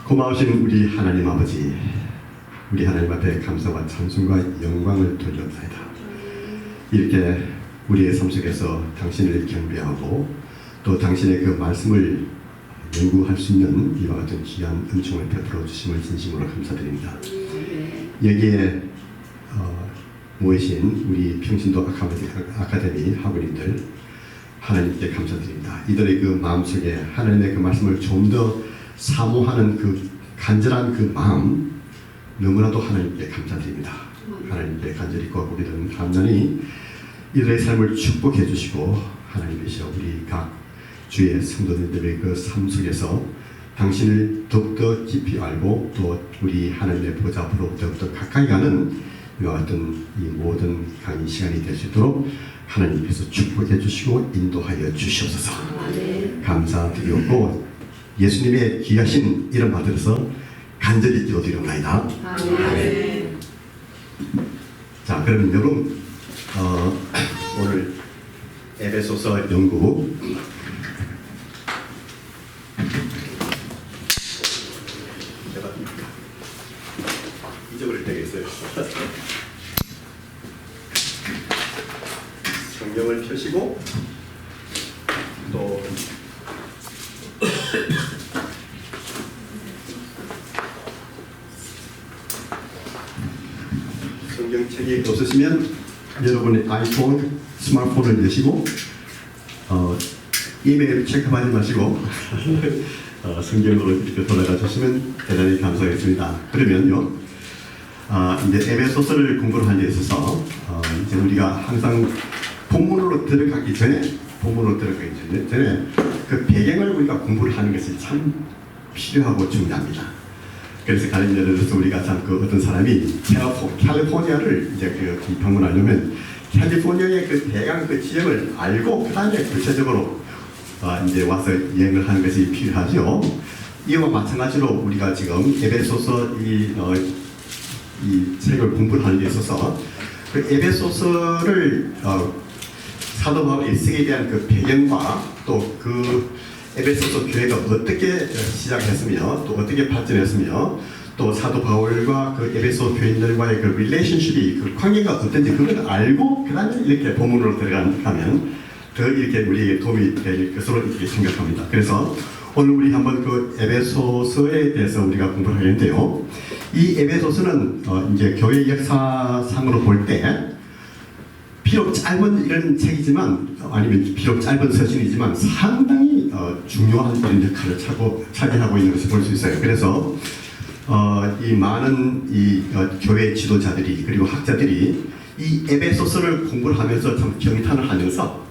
고마우신 우리 하나님 아버지, 우리 하나님 앞에 감사와 찬송과 영광을 돌려드립니다. 이렇게 우리의 삶 속에서 당신을 경배하고 또 당신의 그 말씀을 연구할 수 있는 이와 같은 귀한 은총을 베풀어 주심을 진심으로 감사드립니다. 여기에 모이신 우리 평신도 아카데미 학우님들 하나님께 감사드립니다. 이들의 그 마음속에 하나님의 그 말씀을 좀 더 사모하는 그 간절한 그 마음 너무나도 하나님께 감사드립니다. 하나님께 간절히 구하고기는 간절히 이들의 삶을 축복해 주시고 하나님이시여 우리 각 주의 성도님들의 그 삶 속에서 당신을 더욱더 깊이 알고 또 우리 하나님의 보좌 앞으로 더욱더 가까이 가는 이와 같은 이 모든 강의 시간이 될 수 있도록 하나님께서 축복해 주시고 인도하여 주시옵소서. 감사드리고 예수님의 귀하신 이름 받들어서 간절히 기도드리옵나이다. 아멘. 자, 그러면 여러분 오늘 에베소서 연구 잊어버릴 때가 있어요. 성경을 펴시고 또 성경책이 없으시면 여러분의 아이폰, 스마트폰을 여시고 이메일 체크하지 마시고 성경으로 이렇게 돌아가 주시면 대단히 감사하겠습니다. 그러면요, 이제 에베소서를 공부를 하는 데 있어서 이제 우리가 항상 본문으로 들어가기 전에 그 배경을 우리가 공부를 하는 것이 참 필요하고 중요합니다. 그래서 가령 예를 들어서 우리가 참 그 어떤 사람이 캘리포니아를 이제 그 방문하려면 캘리포니아의 그 대강 그 지역을 알고 그 다음에 구체적으로 이제 와서 여행을 하는 것이 필요하죠. 이와 마찬가지로 우리가 지금 에베소서 이 책을 공부를 하는 데 있어서 그 에베소서를 사도 바울이 쓰게 대한 그 배경과 또 그 에베소서 교회가 어떻게 시작했으며 또 어떻게 발전했으며 또 사도 바울과 그 에베소 교인들과의 그 릴레이션십이 그 관계가 어떤지 그걸 알고 그 다음에 이렇게 본문으로 들어가면 더 이렇게 우리에게 도움이 될 것으로 이렇게 생각합니다. 그래서 오늘 우리 한번 그 에베소서에 대해서 우리가 공부를 하는데요. 이 에베소서는 이제 교회 역사상으로 볼 때 비록 짧은 이런 책이지만 아니면 비록 짧은 서신이지만 상당히 중요한 이런 역할을 차지하고 있는 것을 볼 수 있어요. 그래서 이 많은 이 교회 지도자들이 그리고 학자들이 이 에베소서를 공부를 하면서 참 경탄을 하면서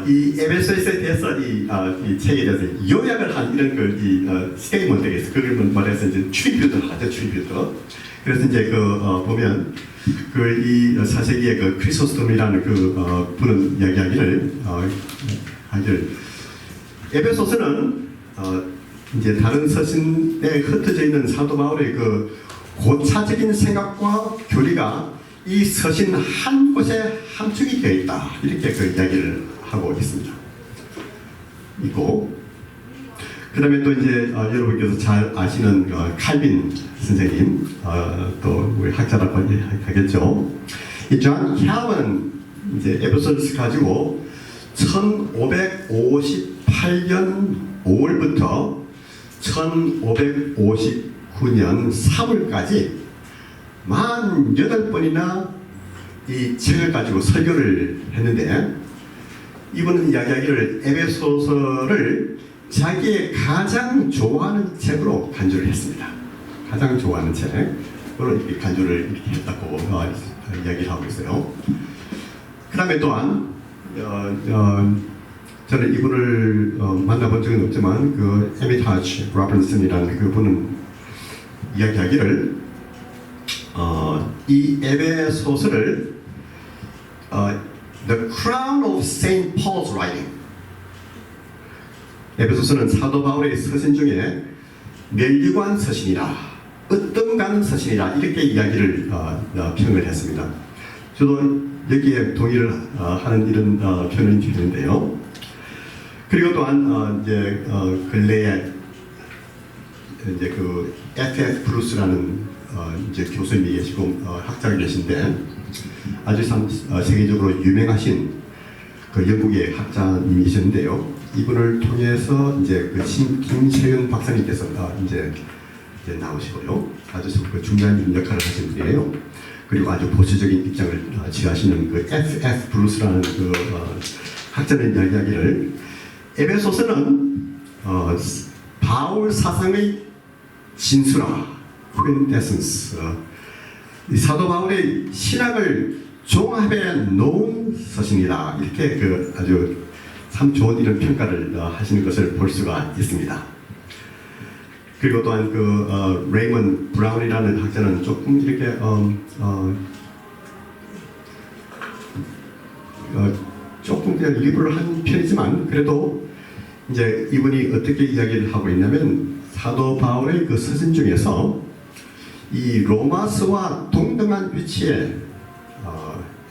이 에베소서에 대해서 이 책에 대해서 요약을 한 이런 스테이먼트가 있어요. 그걸 말해서 이제 트리뷰트를 하죠. 트리뷰트. 그래서 이제 보면 이 4세기의 그 크리소스톰이라는 분은 이야기하기를 에베소서는 이제 다른 서신에 흩어져 있는 사도 바울의 그 고차적인 생각과 교리가 이 서신 한 곳에 함축이 되어 있다. 이렇게 그 이야기를 하고 있습니다. 있고 그 다음에 또 이제 여러분께서 잘 아시는 칼빈 선생님 또 우리 학자라고 하겠죠. 이 존 캘빈은 이제 에베소서를 가지고 1558년 5월부터 1559년 3월까지 48번이나 이 책을 가지고 설교를 했는데 이분은 이야기하기를 에베소서를 자기의 가장 좋아하는 책으로 간주를 했습니다. 가장 좋아하는 책으로 이렇게 간주를 이렇게 했다고 이야기를 하고 있어요. 그 다음에 또한 저는 이분을 만나본 적은 없지만 그 에미타치 로빈슨이라는 그분은 이야기하기를 이 에베소서를 The Crown of Saint Paul's Writing 에베소서는 사도 바울의 서신 중에 멸류관 서신이라, 으뜸가는 서신이라 이렇게 이야기를 평을 했습니다. 저도 여기에 동의를 하는 이런 표현을 했는데요. 그리고 또한 이제 근래에 이제 그 F.F. 브루스라는 이제 교수님이 계시고 학자가 계신데 아주 세계적으로 유명하신 그 영국의 학자님이셨는데요. 이분을 통해서 이제 그 김세윤 박사님께서 이제 나오시고요. 아주 그 중요한 역할을 하신 분이에요. 그리고 아주 보수적인 입장을 취하시는 그 F.F. 브루스라는 그 학자의 이야기를 에베소서는 바울 사상의 진수라, 퀸테센스, 사도 바울의 신학을 종합해 놓은 서신이다. 이렇게 그 아주 참 좋은 이런 평가를 하시는 것을 볼 수가 있습니다. 그리고 또한 그 레이먼 브라운이라는 학자는 조금 이렇게 조금 그냥 일부를 한 편이지만 그래도 이제 이분이 어떻게 이야기를 하고 있냐면 사도 바울의 그 서신 중에서 이 로마서와 동등한 위치에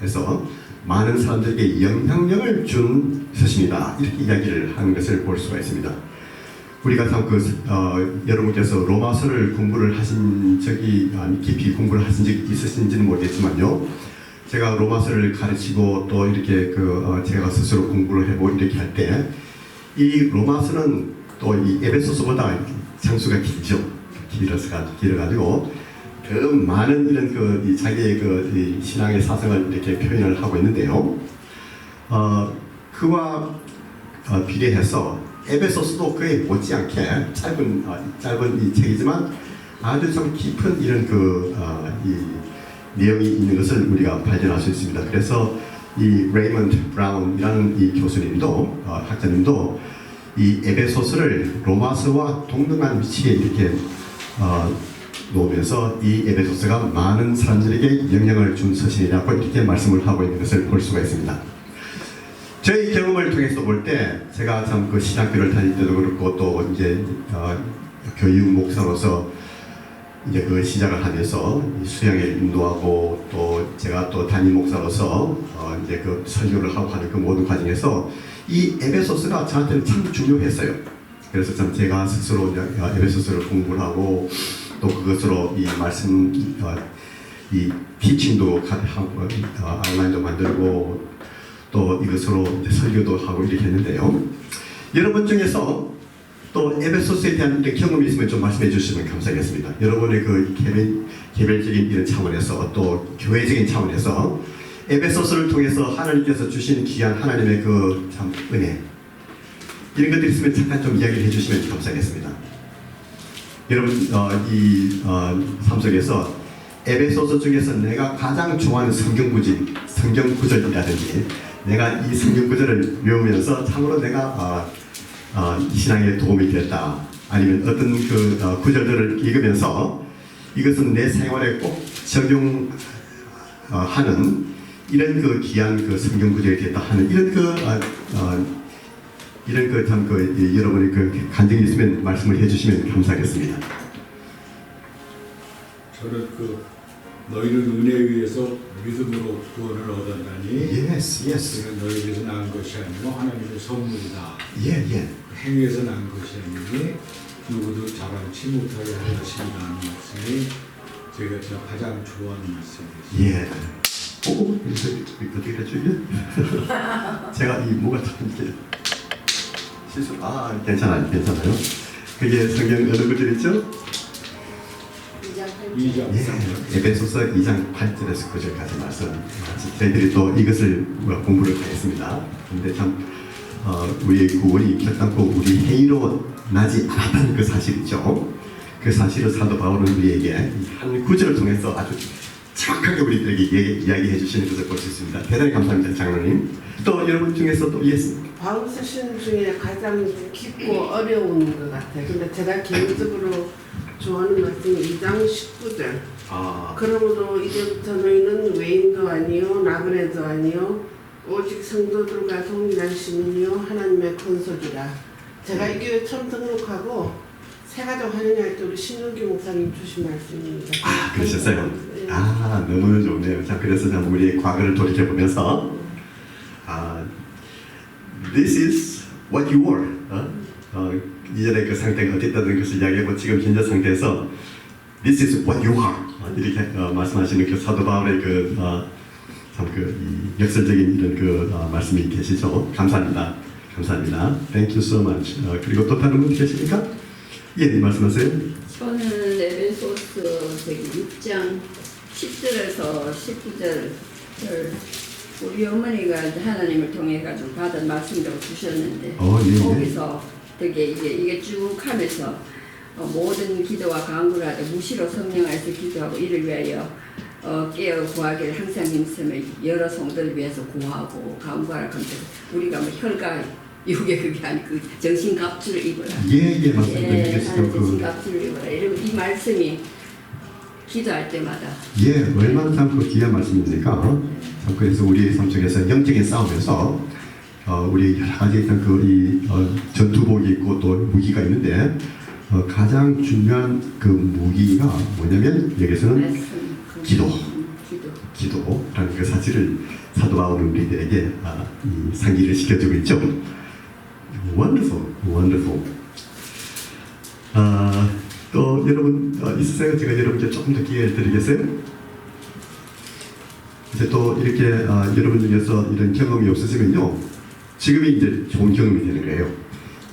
해서 많은 사람들에게 영향력을 준 서신이다. 이렇게 이야기를 하는 것을 볼 수가 있습니다. 우리가 참 여러분께서 로마서를 공부를 하신 적이 깊이 공부를 하신 적이 있으신지는 모르겠지만요. 제가 로마서를 가르치고 또 이렇게 제가 스스로 공부를 해보고 이렇게 할 때 이 로마서는 또 이 에베소서보다 장수가 길어가지고 더 많은 이런 이 자기의 이 신앙의 사상을 이렇게 표현을 하고 있는데요. 그와 비례해서 에베소서도 그에 못지않게 짧은 이 책이지만 아주 좀 깊은 이런 이 내용이 있는 것을 우리가 발견할 수 있습니다. 그래서 이 레이먼드 브라운이라는 이 교수님도 학자님도 이 에베소서를 로마서와 동등한 위치에 이렇게 놓으면서 이 에베소서가 많은 사람들에게 영향을 준 서신이라고 이렇게 말씀을 하고 있는 것을 볼 수가 있습니다. 저희 경험을 통해서 볼 때 제가 참 그 신학교를 다닐 때도 그렇고 또 이제 교육 목사로서 이제 그 시작을 하면서 수양을 인도하고 또 제가 또 담임 목사로서 이제 그 설교를 하고 하는 그 모든 과정에서 이 에베소서가 저한테는 참 중요했어요. 그래서 참 제가 스스로 에베소서를 공부를 하고 또 그것으로 이 말씀 이 티칭도 하고 온라인도 만들고 또 이것으로 설교도 하고 이렇게 했는데요. 여러분 중에서 또 에베소서에 대한 경험이 있으면 좀 말씀해 주시면 감사하겠습니다. 여러분의 그 개별적인 이런 차원에서 또 교회적인 차원에서 에베소서를 통해서 하나님께서 주신 귀한 하나님의 그 참 은혜 이런 것들이 있으면 잠깐 좀 이야기를 해주시면 감사하겠습니다. 여러분 이 삶 속에서 에베소서 중에서 내가 가장 좋아하는 성경 구절이라든지 내가 이 성경 구절을 외우면서 참으로 내가 신앙에 도움이 됐다. 아니면 어떤 그 구절들을 읽으면서 이것은 내 생활에 꼭 적용하는 이런 그 귀한 그 성경 구절이 됐다 하는 이런 참 여러분의 그 간증이 있으면 말씀을 해주시면 감사하겠습니다. 저는 너희는 은혜에 의해서 믿음으로 구원을 얻었나니 Yes. 그는 너희에게서 난 것이 아니고 하나님의 선물이다. 예. 행위에서 난 것이 아니니 누구도 자랑치 못하게 하는 것이라는 말씀이 제가 가장 좋아하는 말씀이었습니다. 예. 어떻게 됐죠 이게? 제가 이 뭐가 참 이렇게 실수 괜찮아요. 그게 성경 어느 구절 있죠? 2장 예, 에베소서 2장 8절에서 9절까지 말씀. 저희들이 또 이것을 공부를 하겠습니다. 근데 참 우리의 구원이 결단코 우리 행위로 나지 않았다는 그 사실이죠. 그 사실을 사도 바울은 우리에게 한 구절을 통해서 아주 정확하게 우리들에게 이야기해 주시는 것을 볼 수 있습니다. 대단히 감사합니다, 장로님. 또 여러분 중에서 또 바울 서신 중에 가장 깊고 어려운 것 같아요. 근데 제가 개인적으로 좋아하는 말씀이 2장 19절. 그러므로 이제부터 너희는 외인도 아니요 나그네도 아니요 오직 성도들과 동일한 시민이요 하나님의 권속이라. 제가 이 교회 처음 등록하고 새가족 환영할 때 우리 신동규 목사님 주신 말씀입니다. 아, 그러셨어요? 네. 아, 너무 좋네요. 자, 그래서 참 우리의 과거를 돌이켜보면서 This is what you were. 이전에 그 상태가 어땠다는 것을 이야기하고 지금 현재 상태에서 This is what you are. 이렇게 말씀하시는 그 사도 바울의 이 역설적인 이런 말씀이 계시죠. 감사합니다. 감사합니다. Thank you so much. 그리고 또 다른 분 계십니까? 예, 말씀하세요. 저는 에베소서 6장 10절에서 19절을 우리 어머니가 하나님을 통해 가지고 받은 말씀이라고 주셨는데 예. 거기서 되게 이게 쭉 하면서 모든 기도와 간구를 하되 무시로 성령 안에서 기도하고 이를 위하여 깨어 구하기를 항상 힘쓰며 여러 성도를 위해서 구하고 간구하라 하면서 우리가 뭐 혈과 육의 그게 아니고 그 정신갑주를 입어라. 예, 맞습니다. 예, 그래서 정신갑주를 입어라. 이런 이 말씀이 기도할 때마다 예, 얼마나 참 귀한 말씀입니까? 참 그래서 우리 삶 속에서 영적인 싸움에서 우리 여러 가지 일단 전투복이 있고 또 무기가 있는데 가장 중요한 그 무기가 뭐냐면 여기서는 말씀, 기도. 기도. 기도라는 그 사실을 사도 바울은 우리들에게 이 상기를 시켜주고 있죠. Wonderful. 또 여러분 있으세요? 제가 여러분께 조금 더 기회를 드리겠어요? 이제 또 이렇게 여러분 중에서 이런 경험이 없으시면요, 지금이 이제 좋은 경험이 되는 거예요.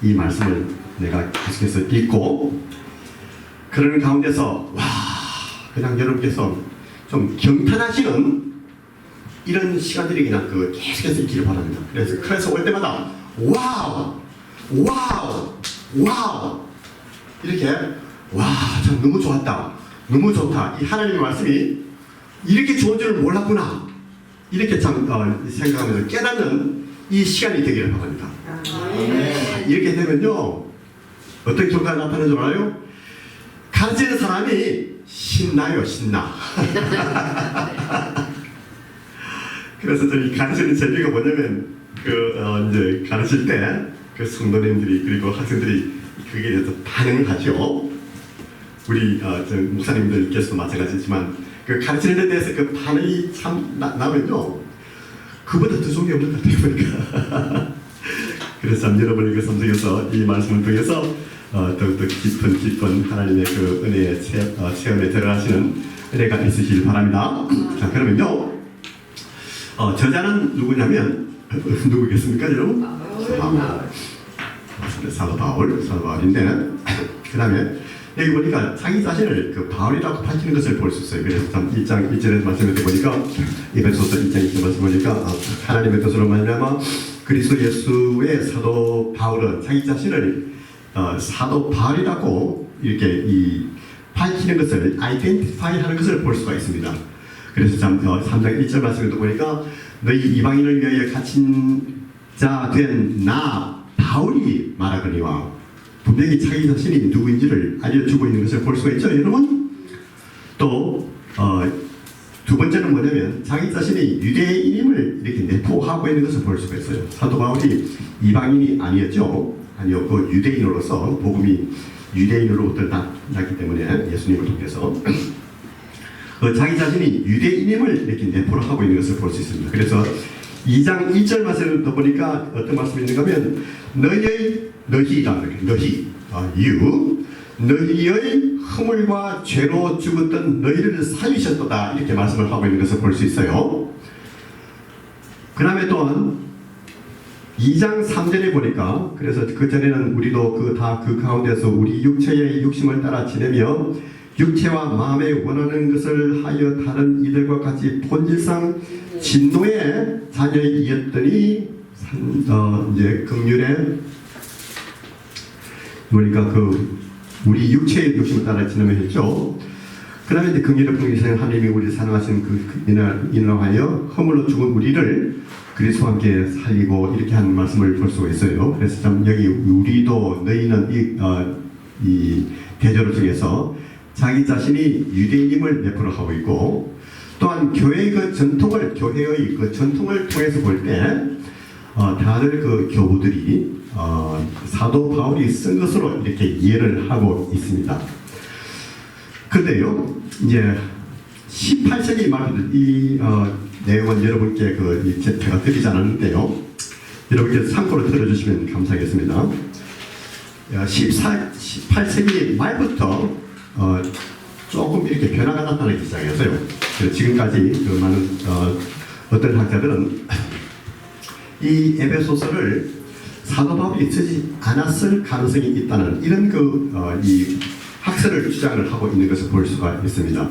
이 말씀을 내가 계속해서 읽고 그러는 가운데서 그냥 여러분께서 좀 경탄하시는 이런 시간들이 그냥 계속해서 있기를 바랍니다. 그래서 올 때마다 와우 이렇게 참 너무 좋았다, 너무 좋다, 이 하나님의 말씀이 이렇게 좋은 줄 몰랐구나, 이렇게 참 생각하면서 깨닫는 이 시간이 되기를 바랍니다. 이렇게 되면요 어떤 결과가 나타나는 줄 알아요? 가르치는 사람이 신나요. 그래서 저희 가르치는 재미가 뭐냐면 이제 가르칠 때 그 성도님들이 그리고 학생들이 그게 대해서 반응을 하죠. 우리 저 목사님들께서도 마찬가지지만 그 가르치는 데 대해서 그 반응이 참 나면요 그보다 더 좋은 게 없는 것 같아요. 보니까. 그래서 참 여러분의 그 섬속에서 이 말씀을 통해서 더욱더 깊은 하나님의 그 은혜의 체험에 들어가시는 은혜가 있으시길 바랍니다. 자, 그러면요 저자는 누구냐면 누구겠습니까, 여러분? 사도 바울인데 그 다음에 여기 보니까 자기 자신을 그 바울이라고 밝히는 것을 볼 수 있어요. 그래서 참 1장 1절에 말씀을 보니까 에베소서 1장 1절 말씀 보니까 하나님의 뜻으로 말미암아 그리스도 예수의 사도 바울은 자기 자신을 사도 바울이라고 이렇게 밝히는 것을 아이덴티파이 하는 것을 볼 수가 있습니다. 그래서 참 3장 1절 말씀에도 보니까 너희 이방인을 위하여 갇힌 자 된 나 바울이 말하거니와 분명히 자기 자신이 누구인지를 알려주고 있는 것을 볼 수가 있죠, 여러분. 또 두 번째는 뭐냐면 자기 자신이 유대인임을 이렇게 내포하고 있는 것을 볼 수가 있어요. 사도 바울이 이방인이 아니었고 유대인으로서 복음이 유대인으로부터 났기 때문에 예수님을 통해서 자기 자신이 유대인임을 이렇게 내포를 하고 있는 것을 볼 수 있습니다. 그래서 2장 1절 말씀을 더 보니까 어떤 말씀이 있는가 하면 너희의 허물과 죄로 죽었던 너희를 살리셨도다, 이렇게 말씀을 하고 있는 것을 볼 수 있어요. 그 다음에 또한 2장 3절에 보니까 그래서 그 전에는 우리도 그 가운데서 우리 육체의 욕심을 따라 지내며 육체와 마음에 원하는 것을 하여 다른 이들과 같이 본질상 진노의 자녀이었더니 이제 긍휼에 보니까 우리 육체의 욕심을 따라 지내며 했죠. 그 다음에 이제 긍휼을 풍기시는 하나님이 우리를 사랑하신 인하여 허물로 죽은 우리를 그리스도와 함께 살리고 이렇게 하는 말씀을 볼 수가 있어요. 그래서 참 여기 우리도 너희는 이 대조를 통해서 자기 자신이 유대인임을 내포를 하고 있고, 또한 교회의 전통을 통해서 볼 때 다들 교부들이 사도 바울이 쓴 것으로 이렇게 이해를 하고 있습니다. 근데요, 이제 18세기 말 이 내용은 여러분께 제가 드리지 않았는데요. 여러분께 참고로 들어주시면 감사하겠습니다. 18세기 말부터 조금 이렇게 변화가 나타나기 시작했어요. 지금까지 그 많은 어떤 학자들은 이 에베소서를 사도 바울이 쓰지 않았을 가능성이 있다는 이런 이 학설을 주장을 하고 있는 것을 볼 수가 있습니다.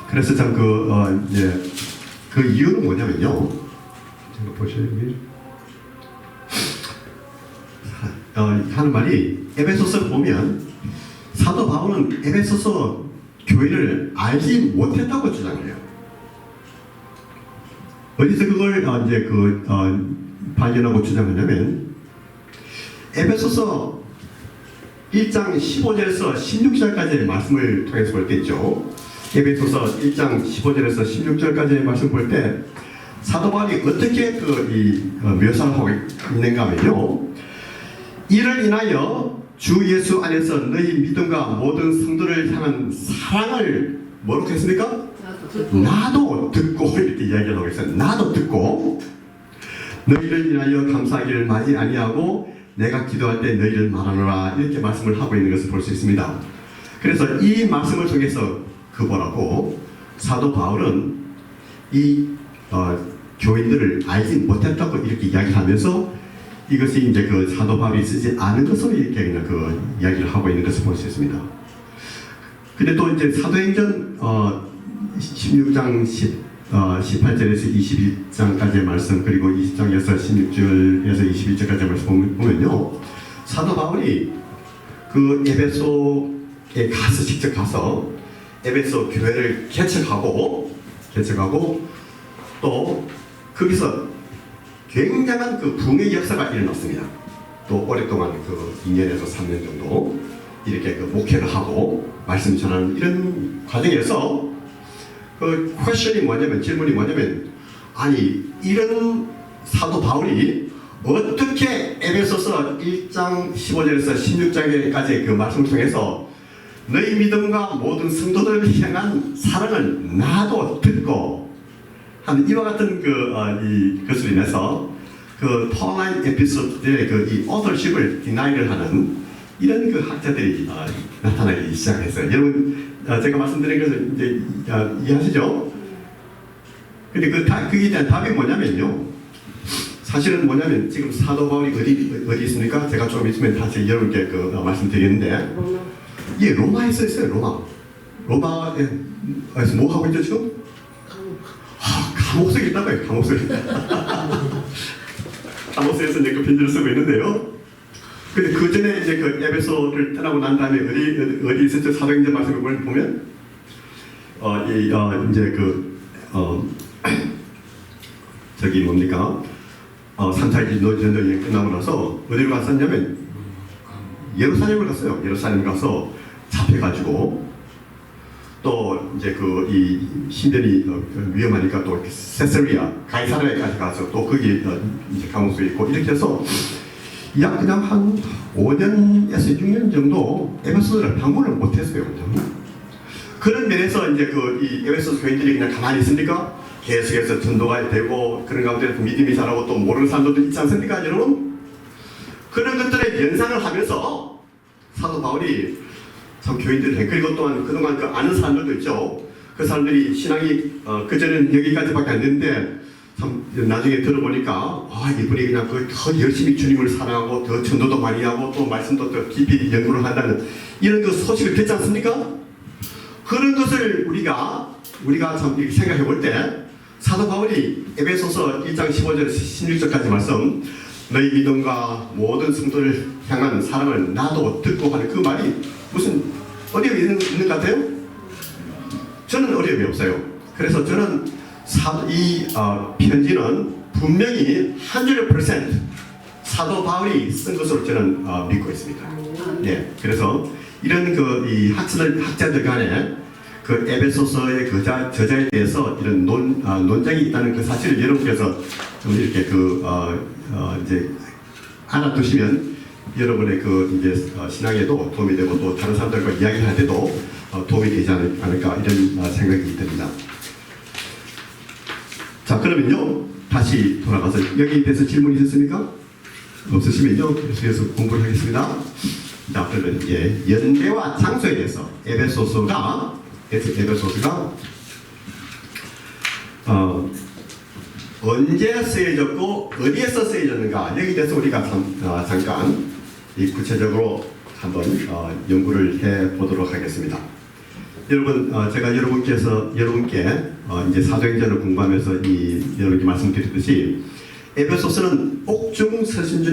그래서 참 그 이유는 뭐냐면요. 제가 보시면 하는 말이 에베소서를 보면 사도 바울은 에베소서 교회를 알지 못했다고 주장을 해요. 어디서 그걸 발견하고 주장하냐면 에베소서 1장 15절에서 16절까지의 말씀을 통해서 볼 때 있죠. 에베소서 1장 15절에서 16절까지의 말씀 볼 때 사도 바울이 어떻게 묘사를 하고 있는가 하면요. 이를 인하여 주 예수 안에서 너희 믿음과 모든 성도를 향한 사랑을 뭐라고 했습니까? 나도 듣고 이렇게 이야기를 하고 있어요. 나도 듣고 너희를 인하여 감사하기를 마지 아니하고 내가 기도할 때 너희를 말하노라 이렇게 말씀을 하고 있는 것을 볼 수 있습니다. 그래서 이 말씀을 통해서 뭐라고 사도 바울은 이 교인들을 알지 못했다고 이렇게 이야기하면서 이것이 이제 사도 바울이 쓰지 않은 것으로 이렇게 그냥 이야기를 하고 있는 것을 볼 수 있습니다. 근데 또 이제 사도행전 16장 18절에서 21장까지의 말씀 그리고 20장에서 16절에서 21절까지의 말씀 보면요. 사도 바울이 에베소에 가서 직접 가서 에베소 교회를 개척하고 또 거기서 굉장한 부흥의 역사가 일어났습니다. 또 오랫동안 2년에서 3년 정도 이렇게 목회를 하고 말씀 전하는 이런 과정에서 질문이 뭐냐면 아니 이런 사도 바울이 어떻게 에베소서 1장 15절에서 16장까지의 말씀을 통해서 너희 믿음과 모든 성도들을 향한 사랑을 나도 듣고 하는 이와 같은 것으로 인해서 파울라인 에피소드의 이 오더십을 디나이를 하는 이런 학자들이 나타나기 시작했어요. 여러분 제가 말씀드린 것을 이제 이해하시죠? 근데 그에 대한 답이 뭐냐면요. 사실은 뭐냐면 지금 사도 바울이 어디 있습니까? 제가 좀 있으면 다시 여러분께 말씀드리는데 예, 로마에 있어요. 로마에서 뭐 하고 있죠 지금? 감옥 속에 있다고요. 감옥 속에. 감옥에서 이제 편지를 쓰고 있는데요. 근데 그 전에 이제 에베소를 떠나고 난 다음에 어디 있었죠? 사도행전 말씀을 보면 저기 뭡니까? 3차 전쟁이 끝나고 나서 어디로 갔었냐면 예루살렘을 갔어요. 예루살렘 가서 잡혀가지고 또 이제 이 신변이 위험하니까 또 세서리아 가이사랴에까지 가서 또 거기 이제 감옥소에 있고 이렇게 해서 약 그냥 한 5년에서 6년 정도 에베소를 방문을 못했어요. 그런 면에서 이제 이 에베소 교인들이 그냥 가만히 있습니까? 계속해서 전도가 되고 그런 가운데 믿음이 자라고 또 모르는 사람들도 있지 않습니까, 여러분? 그런 것들의 연상을 하면서 사도 바울이 참 교인들을 그리고 또한 그동안 아는 사람들도 있죠. 그 사람들이 신앙이 그전에는 여기까지밖에 안 됐는데 참 나중에 들어보니까 이분이 그냥 더 열심히 주님을 사랑하고 더 전도도 많이 하고 또 말씀도 더 깊이 연구를 한다는 이런 소식을 듣지 않습니까? 그런 것을 우리가 참 이렇게 생각해 볼 때 사도 바울이 에베소서 1장 15절에서 16절까지 말씀 너희 믿음과 모든 성도를 향한 사랑을 나도 듣고 하는 그 말이 무슨 어려움이 있는 것 같아요? 저는 어려움이 없어요. 그래서 저는 이 편지는 분명히 100% 사도 바울이 쓴 것으로 저는 믿고 있습니다. 네, 그래서 이런 이 학자들 간에 그 에베소서의 저자에 대해서 이런 논쟁이 있다는 그 사실을 여러분께서 좀 이렇게 이제 알아두시면 여러분의 그 이제 신앙에도 도움이 되고 또 다른 사람들과 이야기를 할 때도 도움이 되지 않을까 이런 생각이 듭니다. 자, 그러면요 다시 돌아가서 여기에 대해서 질문 있으십니까? 없으시면요 계속해서 공부를 하겠습니다. 자, 그러면 이제 연대와 장소에 대해서 에베소서가 언제 쓰여졌고 어디에서 쓰여졌는가 여기에 대해서 우리가 잠깐 구체적으로 한번 연구를 해보도록 하겠습니다. 여러분, 제가 여러분께 이제 사도행전을 공부하면서 여러분께 말씀드렸듯이 에베소서는 옥중 서신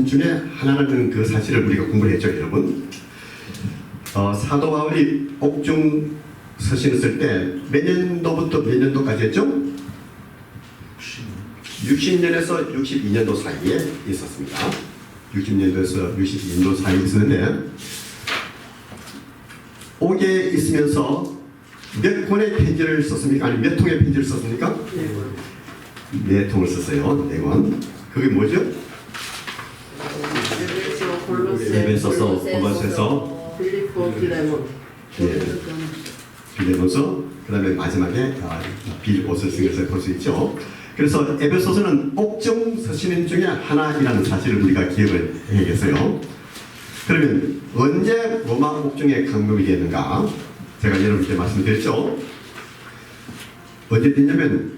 중에 하나라는 그 사실을 우리가 공부를 했죠, 여러분. 사도 바울이 옥중 서신을 쓸 때 몇 년도부터 몇 년도까지 했죠? 60년에서 62년도 사이에 있었습니다. 60년도에서 62년도 사이에 있었는데 옥에 있으면서 몇 권의 편지를 썼습니까? 아니 몇 통의 편지를 썼습니까? 네 통을 썼어요. 4권. 그게 뭐죠? 에베소서, 골로새서, 빌립보, 빌레몬. 빌레몬서, 그 다음에 마지막에 빌보스를 쓴 것을 볼 수 있죠. 그래서 에베소서는 옥중 서신 중에 하나이라는 사실을 우리가 기억을 해야겠어요. 그러면 언제 로마 옥중에 감금이 됐는가? 제가 여러분께 말씀드렸죠. 언제 됐냐면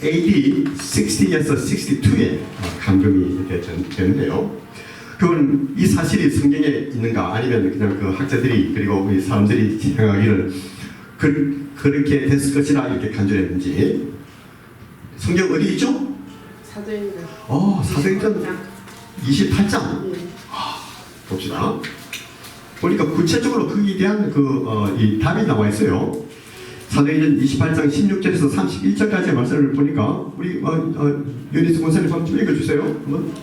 AD 60에서 62에 감금이 됐는데요. 그건 이 사실이 성경에 있는가 아니면 그냥 그 학자들이 그리고 우리 사람들이 생각하기를 그렇게 됐을 것이라 이렇게 간주했는지 성경 어디 있죠? 사도행전. 사도행전 28장. 봅시다. 보니까 구체적으로 거기에 대한 이 답이 나와 있어요. 사도행전 28장 16절에서 31절까지의 말씀을 보니까 우리 윤희수 권사님 한번 좀 읽어주세요. 한번.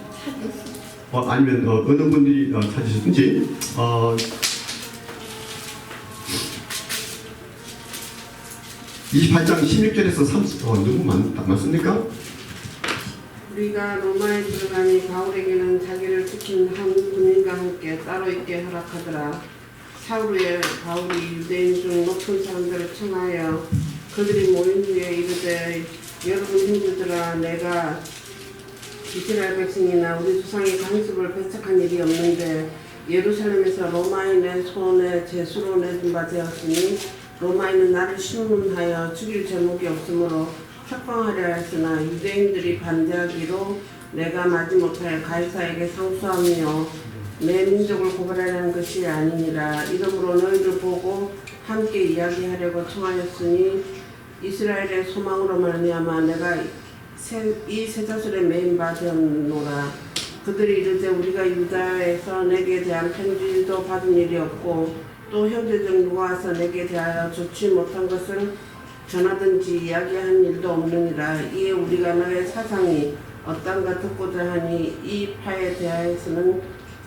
아니면 어느 분들이 찾으셨든지 28장 16절에서 30 누구 맞습니까? 우리가 로마에 들어가니 바울에게는 자기를 지킨 한 군인과 함께 따로 있게 허락하더라. 사흘 후에 바울이 유대인 중 높은 사람들을 청하여 그들이 모인 후에 이르되 여러분 형제들아 내가 이스라엘 백성이나 우리 조상의 관습을 배척한 일이 없는데 예루살렘에서 로마인의 손에 제수로 내준 바 되었으니 로마인은 나를 신문하여 죽일 제목이 없으므로 석방하려 했으나 유대인들이 반대하기로 내가 마지못하여 가이사에게 상소하며 내 민족을 고발하려는 것이 아니니라. 이러므로 너희를 보고 함께 이야기하려고 청하였으니 이스라엘의 소망으로 말미암아 내가 이 세자술에 매인 바 되었노라. 그들이 이르되 우리가 유다에서 내게 대한 편지도 받은 일이 없고 또 형제 중 누가 와서 내게 대하여 좋지 못한 것을 전하든지 이야기한 일도 없느니라. 이에 우리가 너의 사상이 어떤가 듣고자 하니 이 파에 대하여서는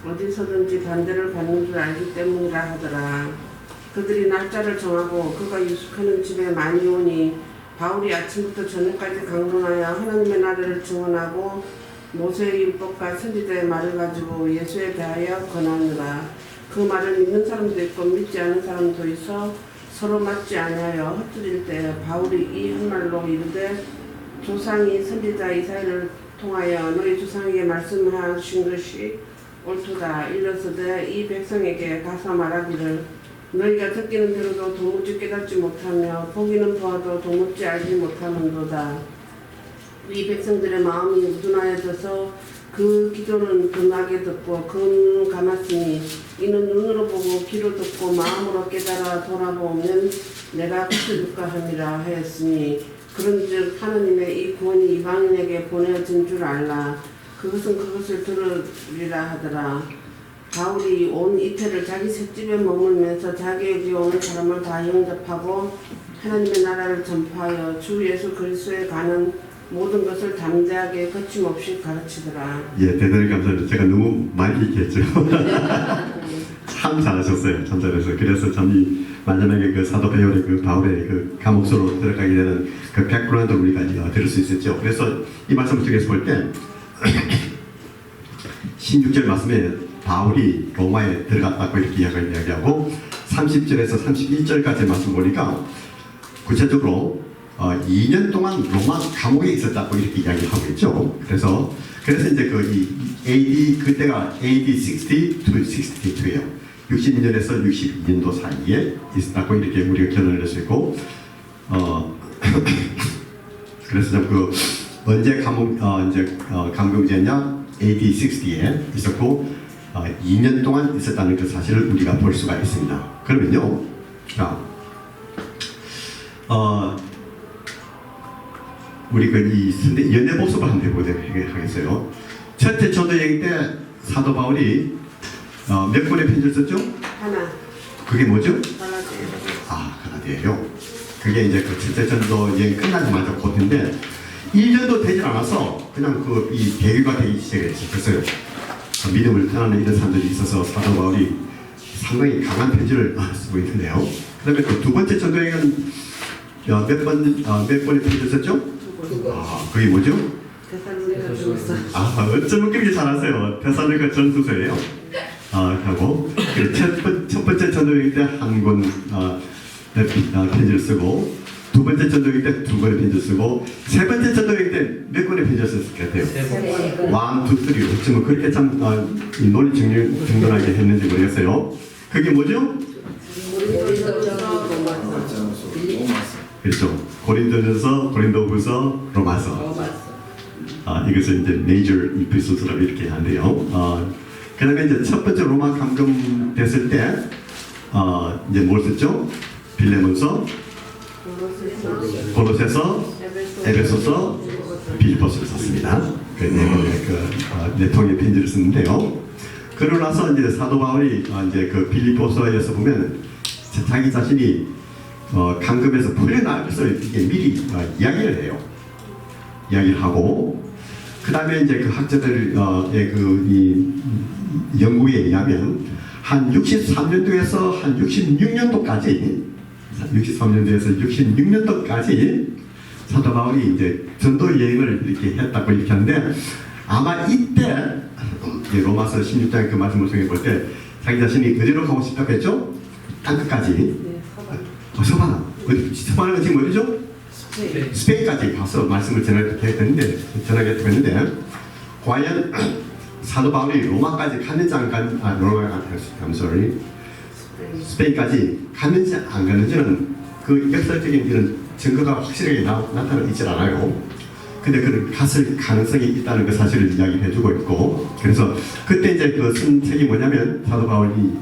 어디서든지 반대를 받는 줄 알기 때문이라 하더라. 그들이 날짜를 정하고 그가 유숙하는 집에 많이 오니 바울이 아침부터 저녁까지 강론하여 하나님의 나라를 증언하고 모세의 율법과 선지자의 말을 가지고 예수에 대하여 권하느라. 그 말을 믿는 사람도 있고 믿지 않은 사람도 있어 서로 맞지 아니하여 흩어질 때 바울이 이 한 말로 이르되 조상이 선지자 이사야를 통하여 너희 조상에게 말씀하신 것이 옳도다. 일러서되 이 백성에게 가서 말하기를 너희가 듣기는 들어도 도무지 깨닫지 못하며 보기는 보아도 도무지 알지 못하는도다. 이 백성들의 마음이 우둔하여져서 그 기도는 등하게 듣고 그는 감았으니 이는 눈으로 보고 귀로 듣고 마음으로 깨달아 돌아보면 내가 고쳐줄까 함이라 하였으니 그런즉 하나님의 이 구원이 이방인에게 보내진 줄 알라. 그것은 그것을 들으리라 하더라. 바울이 온 이태를 자기 셋집에 머물면서 자기에게 오는 사람을 다 영접하고 하나님의 나라를 전파하여 주 예수 그리스도에 관한 모든 것을 담대하게 거침없이 가르치더라. 예, 대단히 감사합니다. 제가 너무 많이 얘기했죠. 참 잘하셨어요. 참 잘했어요. 그래서 참 이 마지막에 그 사도 바울의 그 바울의 그 감옥소로 들어가게 되는 그 백그라운드를 우리가 들을 수 있었죠. 그래서 이 말씀을 통해서 볼 때 16절 말씀에 바울이 로마에 들어갔다고 이렇게 이야기하고 30절에서 31절까지 말씀 보니까 구체적으로 2년 동안 로마 감옥에 있었다고 이렇게 이야기하고 있죠. 그래서 이제 그 AD 그때가 AD 60 to 62예요. 60년에서 62년도 사이에 있었다고 이렇게 우리가 결론을 낼 수 있고, 그래서 좀 그 언제 감금되었냐? AD 60에 있었고 2년 동안 있었다는 그 사실을 우리가 볼 수가 있습니다. 그러면요, 자, 우리 이 연대 모습을 한번 해보도록 하겠어요. 첫째 전도 여행 때 사도 바울이 몇 권의 편지를 썼죠? 하나. 그게 뭐죠? 갈라디아. 갈라디아예요. 그게 이제 그 첫째 전도 여행 끝나자마자 곧인데 1년도 되지 않아서 그냥 이 대교가 되기 시작했어요. 믿음을 편하는 이런 사람들이 있어서 사도 바울이 상당히 강한 편지를 쓰고 있는데요. 그 다음에 또 두 번째 전도 여행은 몇 번의 편지를 썼죠? 그게 뭐죠? 데살로니가 전서. 어쩌면 그렇게 잘하세요. 데살로니가 전서예요. 하고 첫 번째 전도여행 때 한 권 편지를 쓰고, 두 번째 전도여행 때 두 권의 편지를 쓰고, 세 번째 전도여행 때 몇 권의 편지를 썼을 것 같아요? 1, 2, 3. 어쩌면 그렇게 참 논리 정돈하게 했는지 모르겠어요. 그게 뭐죠? 그렇죠. 고린도전서, 고린도후서, 로마서. 이것은 이제 메이저 이피소스라고 이렇게 하는데요. 그다음에 이제 첫 번째 로마 감금 됐을 때 이제 뭘 썼죠? 빌레몬서, 골로새서, 에베소서, 빌립보서를 썼습니다. 네 통의 편지를 쓰는데요. 그러고 나서 이제 사도 바울이 이제 그 빌립보서에서 보면 자기 자신이 감금에서 풀려나서 이게 미리 이야기를 해요. 이야기를 하고, 그 다음에 이제 그 학자들의 이 연구에 의하면 한 63년도에서 한 66년도까지 사도 바울이 이제 전도 여행을 이렇게 했다고 이렇게 하는데, 아마 이때 로마서 16장 그 말씀을 통해 볼 때 자기 자신이 어디로 가고 싶다고 했죠? 땅끝까지. 네, 서바나. 서바나가 지금 어디죠? 스페인까지 가서 말씀을 전하겠다고 했는데, 과연 사도 바울이 로마까지 갔는지 안 갔는지, 스페인까지 갔는지 안 갔는지는 그 역사적인 이런 증거가 확실하게 나타나 있질 않아요. 근데 그 갔을 가능성이 있다는 그 사실을 이야기해주고 있고, 그래서 그때 이제 그 쓴 책이 뭐냐면 사도 바울이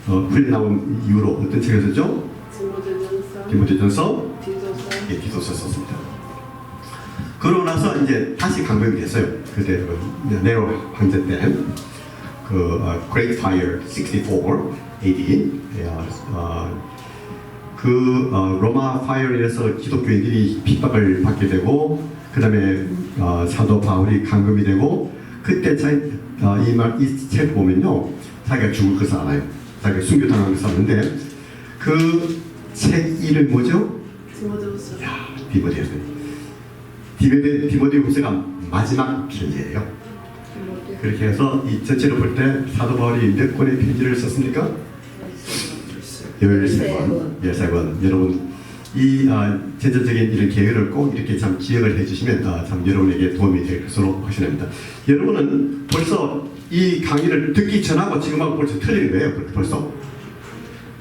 풀려 나온 이후로 어떤 책을 썼죠? 디모데전서, 디도서 썼습니다. 그러고 나서 이제 다시 감금이 됐어요. 그때 네로 황제 때 Great Fire 64 AD 로마 파이어에서 기독교인들이 핍박을 받게 되고, 그 다음에 사도 바울이 감금이 되고, 그때 이 책 보면요, 자기가 죽을 것을 알아요. 자기가 순교당한 것을 아는데, 그 책 이름 뭐죠? 디모데후서가 마지막 편지예요. 그렇게 해서 이 전체로 볼 때 사도 바울이 몇 권의 편지를 썼습니까? 13권. 여러분, 이 전체적인 이런 계획을 꼭 이렇게 참 기억을 해주시면 참 여러분에게 도움이 될 것으로 확신합니다. 여러분은 벌써 이 강의를 듣기 전하고 지금하고 벌써 틀린 거예요. 벌써.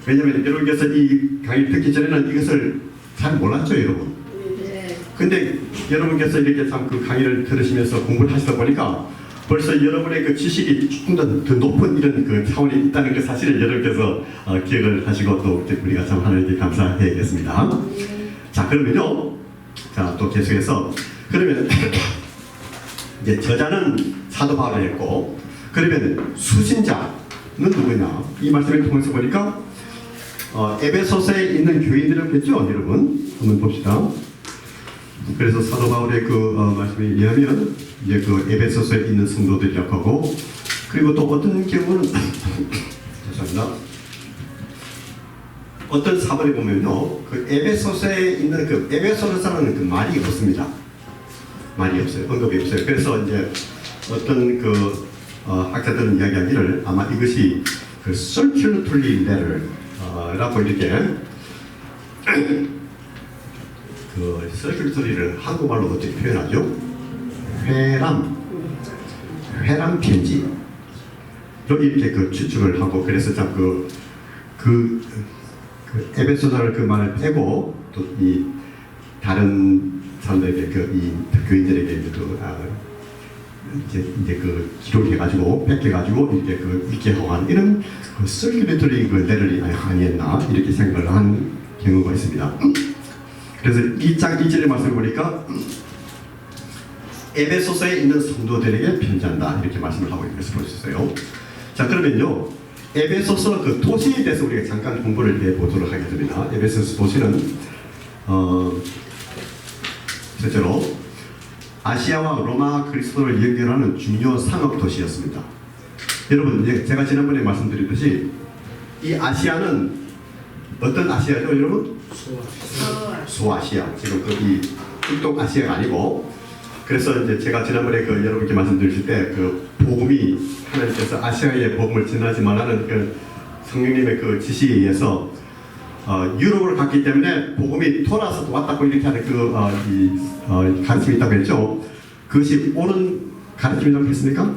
왜냐하면 여러분께서 이 강의를 듣기 전에는 이것을 잘 몰랐죠, 여러분. 근데 여러분께서 이렇게 참 그 강의를 들으시면서 공부를 하시다 보니까 벌써 여러분의 그 지식이 조금 더 높은 이런 그 차원이 있다는 그 사실을 여러분께서 기억을 하시고, 또 우리가 참 하나님께 감사해야겠습니다. 자, 그러면요, 자, 또 계속해서 그러면 이제 저자는 사도 바울이었고, 그러면 수신자는 누구냐? 이 말씀을 통해서 보니까 에베소서에 있는 교인들이었겠죠, 여러분. 한번 봅시다. 그래서 사도 바울의 그 말씀에 의하면 이제 그 에베소서에 있는 성도들이라고 하고, 그리고 또 어떤 경우는 죄송합니다. 어떤 사본에 보면요, 그 에베소서에 있는 그 에베소서라는 그 말이 없습니다. 말이 없어요. 언급이 없어요. 그래서 이제 어떤 그 학자들은 이야기하기를 아마 이것이 그 circulatory letter 라고 이렇게 그 circulatory를 한국말로 어떻게 표현하죠? 회람 편지. 이렇게 그 추측을 하고 그래서 참 그 에베소서를 그 말을 빼고 또 이 다른 사람들에게 이 교인들에게 이제 그 기록해가지고 뺏겨가지고 이렇게 읽게 허한 이런 그 circulatory 그 레터리 아니었나 이렇게 생각을 한 경우가 있습니다. 그래서 2장 2절의 말씀을 보니까 에베소서에 있는 성도들에게 편지한다 이렇게 말씀을 하고 있는 것을 볼 수 있어요. 자, 그러면요 에베소서 그 도시에 대해서 우리가 잠깐 공부를 해보도록 하겠습니다. 에베소서 도시는 실제로 아시아와 로마 그리스도를 연결하는 중요 상업 도시였습니다. 여러분, 제가 지난번에 말씀드렸듯이 이 아시아는 어떤 아시아죠, 여러분? 소아시아. 지금 이 북동아시아가 아니고, 그래서 이제 제가 지난번에 여러분께 말씀드렸을 때 복음이 하나님께서 아시아에 복음을 전하지 말라는 성령님의 그 지시에 의해서 유럽을 갔기 때문에 복음이 돌아서 왔다고 이렇게 하는 가르침이 있다고 했죠. 그것이 옳은 가르침이라고 했습니까?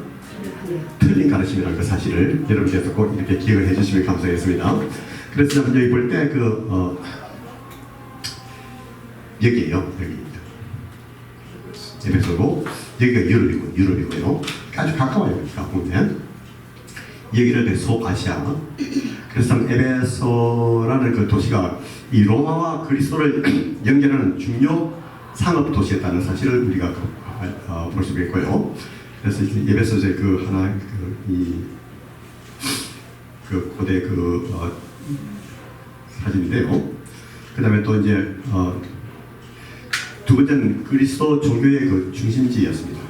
틀린 가르침이라는 그 사실을 여러분께서 꼭 이렇게 기억을 해주시면 감사하겠습니다. 그래서 여기 볼 때 여기에요. 여기 에베소고 여기가 유럽이고요. 아주 가까워요. 여기가 보면 여기를 소아시아. 그래서 에베소라는 그 도시가 이 로마와 그리스도를 연결하는 중요 상업 도시였다는 사실을 우리가 볼 수 있고요. 그래서 에베소의 하나 고대 사진인데요. 그다음에 또 이제 두 번째는 그리스도 종교의 중심지였습니다.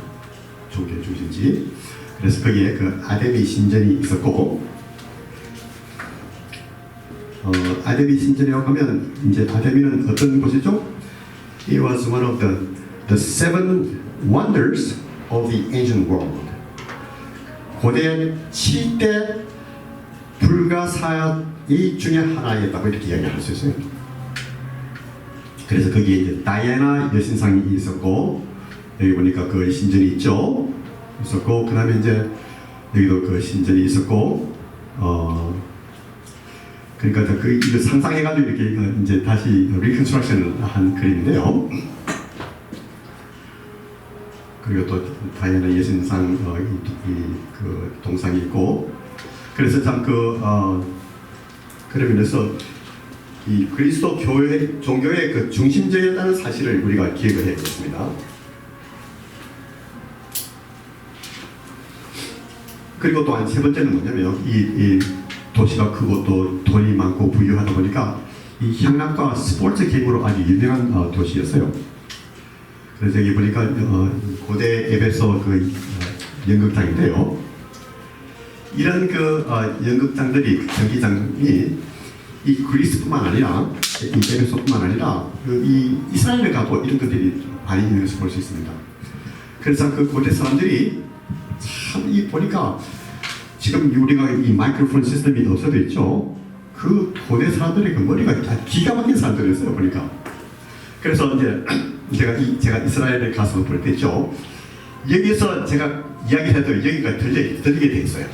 종교의 중심지. 그래서 거기에 아데미 신전이 있었고, 아데미 신전이라고 하면 이제 아데미는 어떤 곳이죠? It was one of the seven wonders of the ancient world. 고대 7대 불가사의 중에 하나였다고 이렇게 이야기할 수 있어요. 그래서 거기에 이제 다이애나 여신상이 있었고, 여기 보니까 그 신전이 있죠. 있었고, 그 다음에 이제 여기도 그 신전이 있었고, 그러니까 이거 상상해가지고 이렇게 이제 다시 리컨스트럭션을 한 그림인데요. 그리고 또 다이애나 여신상 그 동상이 있고, 그래서 참 그러면서 이 그리스도 교회 종교의 그 중심지였다는 사실을 우리가 기억을 해야겠습니다. 그리고 또한 세 번째는 뭐냐면 이 도시가 크고 또 돈이 많고 부유하다 보니까 이 향락과 스포츠 게임으로 아주 유명한 도시였어요. 그래서 여기 보니까 고대 에베소 연극장인데요. 이런 연극장들이 경기장이 이 그리스뿐만 아니라 이 에베소뿐만 아니라 이 이스라엘에 가도 이런 것들이 많이 있는 것을 볼 수 있습니다. 그래서 그 고대 사람들이 참 보니까 지금 우리가 이 마이크로폰 시스템이 없어져 있죠. 그 고대 사람들의 그 머리가 기가 막힌 사람들이었어요 보니까. 그래서 이제 제가 이스라엘에 가서 볼 때 있죠. 여기서 제가 이야기해도 여기가 들리게 돼 있어요.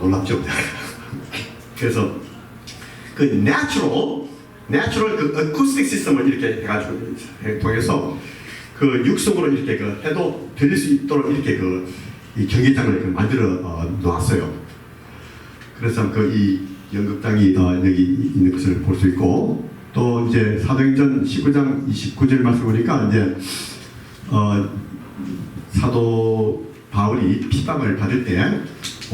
놀랍죠? 그래서 그 내추럴 그 어쿠스틱 시스템을 이렇게 해가지고 통해서 그 육성으로 이렇게 해도 들릴 수 있도록 이렇게 이 경기장을 만들어 놓았어요. 그래서 이 연극장이 여기 있는 것을 볼 수 있고, 또 이제 사도행전 19장 29절 말씀 보니까 이제 사도 바울이 핍박을 받을 때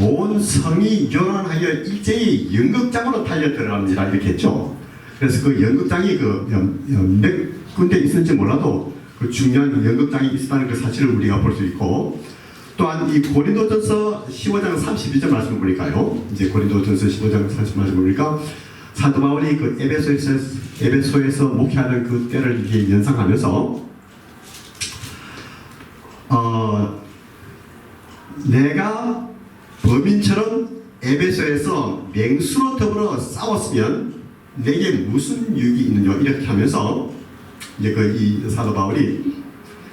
온 성이 요란하여 일제히 연극장으로 달려 들어갑니다 이렇게 했죠. 그래서 그 연극장이 몇 군데 있을지 몰라도 그 중요한 연극장이 있었다는 그 사실을 우리가 볼 수 있고, 또한 이 고린도전서 15장 32절 말씀을 보니까요. 이제 고린도전서 15장 30절 말씀을 보니까 사도 바울이 그 에베소에서 목회하는 그 때를 이렇게 연상하면서 내가 범인처럼 에베소에서 맹수로 더불어 싸웠으면 내게 무슨 유익이 있느냐 이렇게 하면서 이제 이 사도 바울이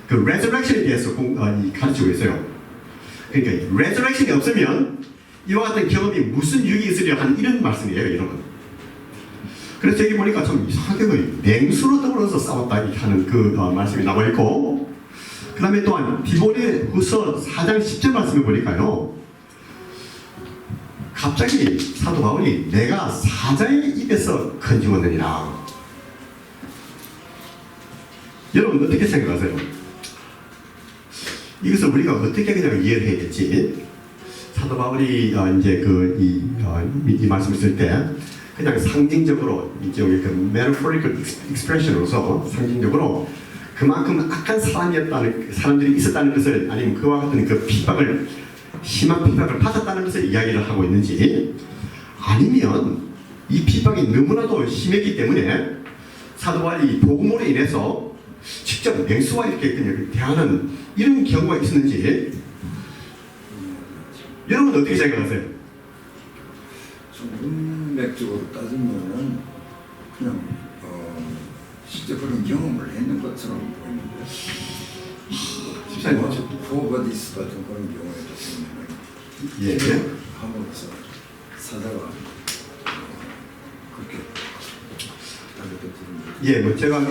그 resurrection에 대해서 가르치고 있어요. 그러니까 resurrection이 없으면 이와 같은 경험이 무슨 유익이 있으려 하는 이런 말씀이에요, 여러분. 그래서 여기 보니까 좀 이상하게 맹수로 더불어서 싸웠다 이렇게 하는 그 말씀이 나와 있고, 그 다음에 또한 디모데후서 4장 10절 말씀을 보니까요, 갑자기 사도 바울이 내가 사자의 입에서 건지었느니라. 여러분 어떻게 생각하세요? 이것을 우리가 어떻게 그냥 이해를 해야 될지. 사도 바울이 이제 이 말씀을 쓸 때 그냥 상징적으로 이제 그 metaphorical expression으로서 상징적으로 그만큼 악한 사람들이 있었다는 것을, 아니면 그와 같은 그 심한 핍박을 받았다는 것을 이야기를 하고 있는지, 아니면 이 핍박이 너무나도 심했기 때문에 사도 바울이 복음으로 인해서 직접 맹수와 이렇게 그냥 대하는 이런 경우가 있었는지, 여러분 어떻게 생각하세요? 좀 문맥적으로 따지면은 그냥 실제 그런 경험을 했는 것처럼 보이는데, 집사님 포버디스 같은 그런 경우에도 보면은 예. 함으로써 사자가 그렇게 따르게 되는. 예, 뭐 제가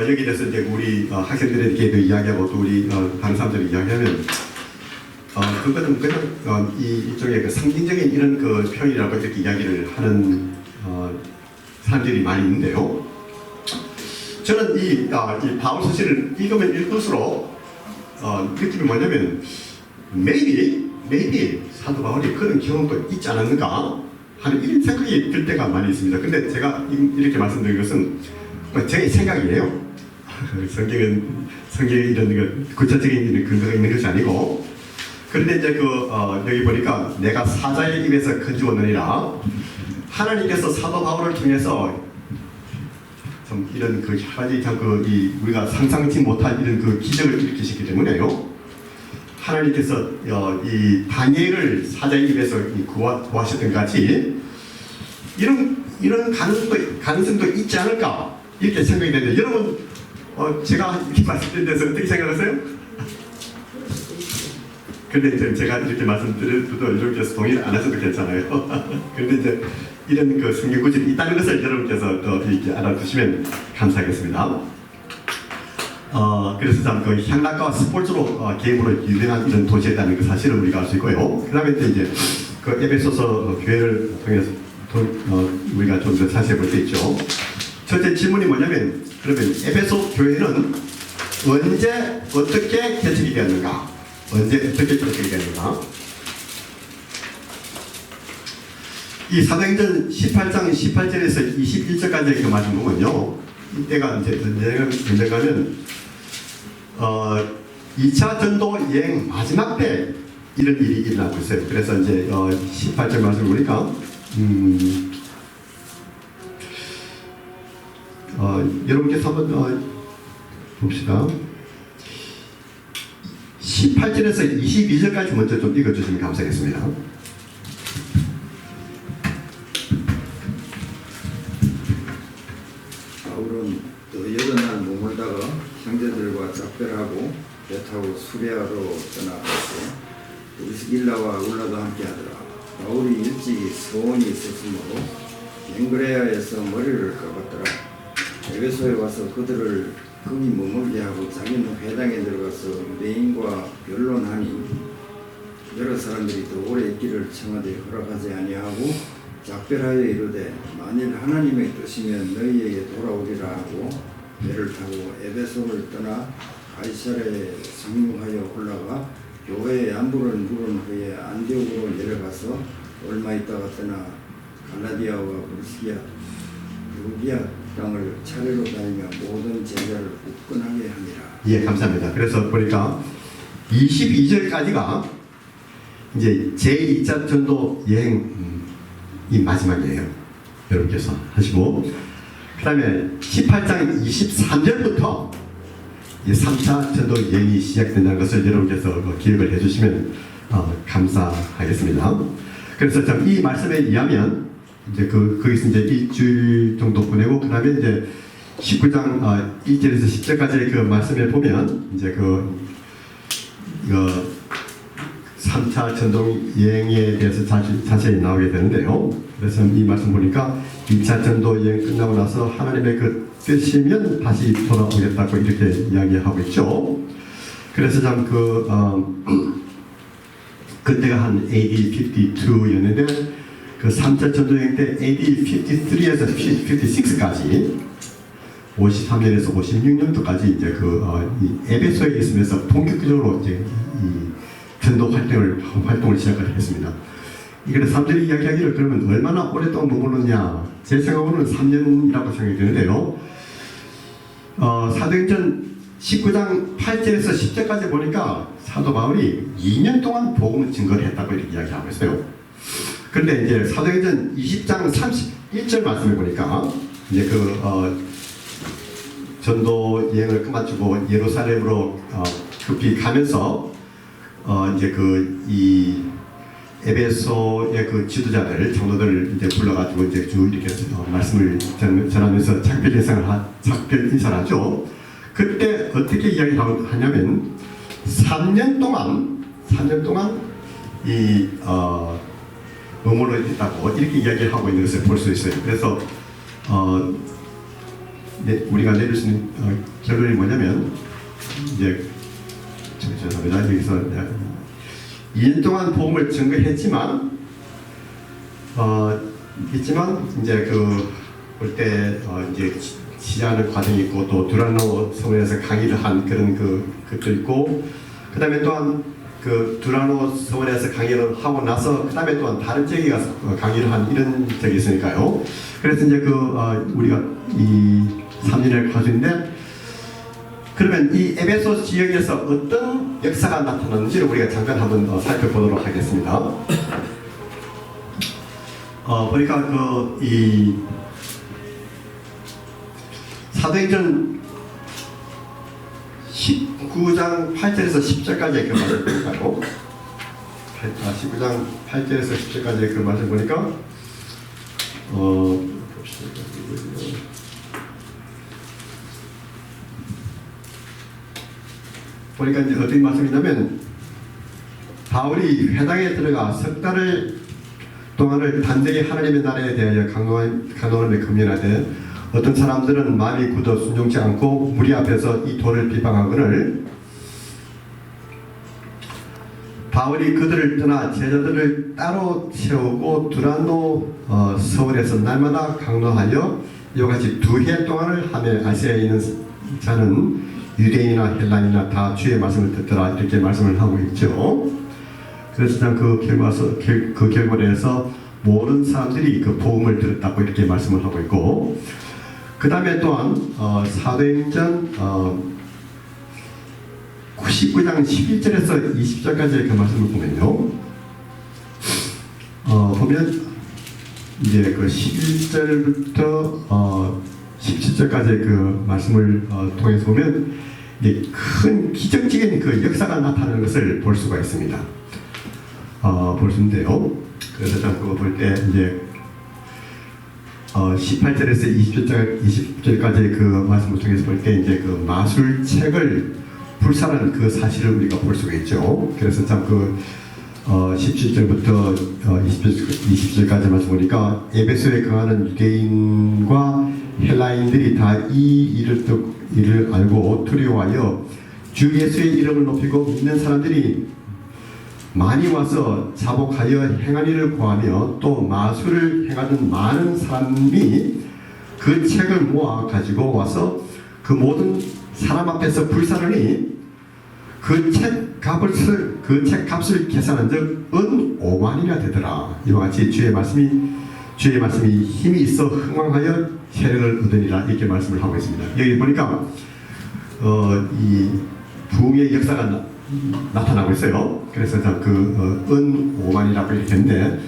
여기 대해서 이제 우리 학생들에게도 이야기하고 또 우리 다른 사람들이 이야기하면 그거는 그냥 이쪽에 그 상징적인 이런 그 표현이라고 이렇게 이야기를 하는 사람들이 많이 있는데요. 저는 이 바울 서신을 읽으면 읽을수록 느낌이 뭐냐면 maybe 사도 바울이 그런 경험도 있지 않았는가 하는 이런 생각이 들 때가 많이 있습니다. 근데 제가 이렇게 말씀드린 것은 제 생각이에요. 성경에 이런 구체적인 근거가 있는 것이 아니고, 그런데 이제 여기 보니까 내가 사자의 입에서 건지었느니라, 하나님께서 사도 바울을 통해서 참 이런 그 가지 참 우리가 상상치 못한 이런 그 기적을 일으키시기 때문에요. 하나님께서 이 다니엘을 사자의 입에서 구하셨던 것 같이 이런 가능성도 있지 않을까 이렇게 생각이 되는데, 여러분 제가 이렇게 말씀드린 데서 어떻게 생각하세요? 근데 이제 제가 이렇게 말씀드려도 여러분께서 동의를 안 하셔도 괜찮아요. 근데 이제 이런 그 성경 구절이 있다는 것을 여러분께서 이렇게 알아두시면 감사하겠습니다. 그래서 참 그 향락과 스포츠로 게임으로 유명한 이런 도시였다는 그 사실을 우리가 알 수 있고요. 그다음에 이제 그 에베소서 교회를 통해서 우리가 좀 더 자세히 볼 수 있죠. 첫째 질문이 뭐냐면, 그러면 에베소 교회는 언제 어떻게 개척이 되었는가? 언제 어떻게 개척이 되었는가? 이 사도행전 18장 18절에서 21절까지의 그 말씀 보면요, 이때가 이제 언제가면 2차 전도 여행 마지막 때 이런 일이 일어나고 있어요. 그래서 이제 18절 말씀을 보니까 여러분께서 한번 봅시다. 18절에서 22절까지 먼저 좀 읽어주시면 감사하겠습니다. 바울은 또 여러 날 머물다가 형제들과 작별하고 배 타고 수레아로 떠나갔고 브리스길라와 울라도 함께하더라. 바울이 일찍이 소원이 있었으므로 갱그레아에서 머리를 감았더라. 에베소에 와서 그들을 거기 머물게 하고 자기는 회당에 들어가서 유대인과 변론하니 여러 사람들이 더 오래 있기를 청하되 허락하지 아니하고 작별하여 이르되 만일 하나님의 뜻이면 너희에게 돌아오리라 하고 배를 타고 에베소를 떠나 가이사랴에 상륙하여 올라가 교회에 안부를 물은 후에 안디옥으로 내려가서 얼마 있다가 떠나 갈라디아와 브리스기아 루기아 땅을 차례로 다니며 모든 제자를 굳건하게 하니라. 예, 감사합니다. 그래서 보니까 22절까지가 이제 제2차 전도 여행이 마지막이에요. 여러분께서 하시고, 그 다음에 18장 23절부터 이 3차 전도 여행이 시작된다는 것을 여러분께서 기억을 해주시면 감사하겠습니다. 그래서 좀 이 말씀에 의하면 이제 거기서 이제 일주일 정도 보내고, 그 다음에 이제 19장 1절에서 10절까지의 그 말씀에 보면 이제 그 3차 전도 여행에 대해서 자세히 나오게 되는데요. 그래서 이 말씀 보니까 2차 전도 여행 끝나고 나서 하나님의 그 뜻이면 다시 돌아오겠다고 이렇게 이야기하고 있죠. 그래서 참 그때가 한 AD 52였는데 그 3차 전도 여행 때 AD 53에서 56까지 53년에서 56년도까지 이제 이 에베소에 있으면서 본격적으로 이제 이 전도 활동을 시작을 했습니다. 이걸 사람들이 이야기하기를 그러면 얼마나 오랫동안 머물렀냐? 제 생각으로는 3년이라고 생각이 드는데요. 사도행전 19장 8절에서 10절까지 보니까 사도 바울이 2년 동안 복음을 증거를 했다고 이렇게 이야기하고 있어요. 그런데 이제 사도행전 20장 31절 말씀을 보니까 이제 전도 여행을 끝마치고 예루살렘으로 급히 가면서 이제 이 에베소의 그 지도자들, 장로들을 이제 불러가지고 이제 쭉 이렇게 말씀을 전하면서 작별 인사를 하죠. 그때 어떻게 이야기를 하냐면 3년 동안 머물러 있다고 이렇게 이야기를 하고 있는 것을 볼 수 있어요. 그래서 우리가 내릴 수 있는 결론이 뭐냐면 이제 죄송합니다. 여기서 2년 동안 복음을 증거했지만 이제 볼 때 이제 지하는 과정이 있고 또 두라노 성원에서 강의를 한 그런 것도 있고, 그 다음에 또한 그 두라노 성원에서 강의를 하고 나서 그 다음에 또한 다른 지역에 가서 강의를 한 이런 적이 있으니까요. 그래서 이제 우리가 이 3년을 가지는데, 그러면 이 에베소 지역에서 어떤 역사가 나타나는지를 우리가 잠깐 한번 살펴보도록 하겠습니다. 보니까 이 사도행전 19장 8절에서 10절까지의 그 말을 보니까요. 19장 8절에서 10절까지의 그 말을 보니까 보니까 이제 어떤 말씀이냐면, 바울이 회당에 들어가 석 달을 동안을 단정히 하나님의 나라에 대하여 강론하며 금연하되 어떤 사람들은 마음이 굳어 순종치 않고 무리 앞에서 이 도를 비방하거늘 바울이 그들을 떠나 제자들을 따로 세우고 두란노 서울에서 날마다 강론하여 이같이 2해 동안을 하며 아시아에 있는 자는 유대인이나 헬라인이나 다 주의 말씀을 듣더라 이렇게 말씀을 하고 있죠. 그래서 그 결과에서 모든 사람들이 그 복음을 들었다고 이렇게 말씀을 하고 있고, 그 다음에 또한 사도행전 19장 11절에서 20절까지의 그 말씀을 보면요, 보면 이제 그 11절부터 17절까지의 그 말씀을 통해서 보면 이제 큰 기적적인 그 역사가 나타나는 것을 볼 수가 있습니다. 볼 수 있는데요. 그래서 참 그거 볼 때 이제 18절에서 20절까지 그 말씀을 통해서 볼 때 이제 그 마술책을 불살하는 그 사실을 우리가 볼 수가 있죠. 그래서 참 17절부터 20절까지 말씀 보니까 에베소에 거하는 유대인과 헬라인들이 다 이 일을 알고 두려워하여 주 예수의 이름을 높이고 믿는 사람들이 많이 와서 자복하여 행한 일을 구하며 또 마술을 행하는 많은 사람이 그 책을 모아 가지고 와서 그 모든 사람 앞에서 불사르니 그 책 값을 계산한 적 은 5만이나 되더라. 이와 같이 주의 말씀이 힘이 있어 흥왕하여 세력을 얻으니라 이렇게 말씀을 하고 있습니다. 여기 보니까 이 부흥의 역사가 나타나고 있어요. 그래서 은 5만이라고 이렇게 했는데,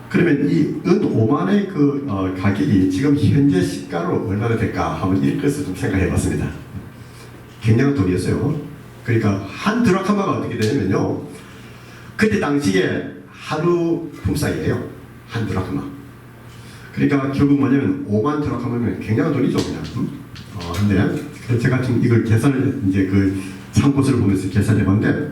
그러면 이 은 5만의 그 가격이 지금 현재 시가로 얼마나 될까 한번 이것을 좀 생각해 봤습니다. 굉장한 돈이었어요. 그러니까 한 드라크마가 어떻게 되냐면요. 그때 당시에 하루 품삯이에요. 한 드라크마. 그러니까 결국 뭐냐면 5만 드라크마면 굉장한 돈이죠, 그냥. 근데 제가 지금 이걸 계산을 이제 그 참고서를 보면서 계산해 봤는데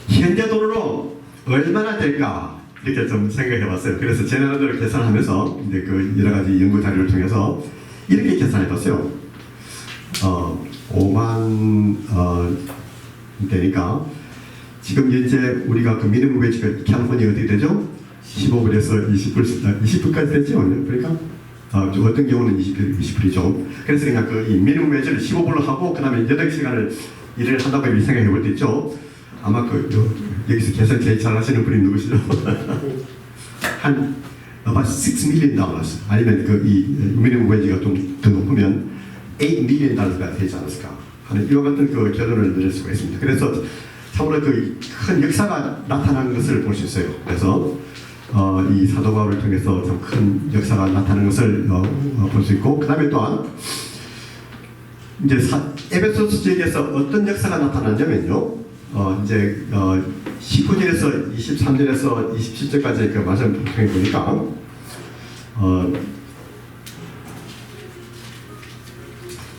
현재 돈으로 얼마나 될까 이렇게 좀 생각해 봤어요. 그래서 제 나름대로 계산하면서 이제 그 여러 가지 연구 자료를 통해서 이렇게 계산해 봤어요. 5만 되니까 지금 현재 우리가 그 미니멈 웨이지가 캘리포니아 어떻게 되죠? 15불에서 20불까지 됐죠. 그러니까 어떤 경우는 20불이죠. 그래서 그냥 그 미니멈 웨이지를 15불로 하고 그 다음에 8시간을 일을 한다고 생각해 볼 때 있죠. 아마 여기서 계산 제일 잘 하시는 분이 누구시죠? 한 about $6 million 아니면 이 미니멈 웨이지가 좀 더 높으면 $8 million 되지 않았을까 하는 이와 같은 그 결론을 내릴 수가 있습니다. 그래서 참으로 그 큰 역사가 나타나는 것을 볼 수 있어요. 그래서 이 사도 바울을 통해서 좀 큰 역사가 나타나는 것을 볼 수 있고, 그 다음에 또한 이제 에베소서 지역에서 어떤 역사가 나타나냐면요. 이제 19절에서 23절에서 27절까지 그 말씀을 통해 보니까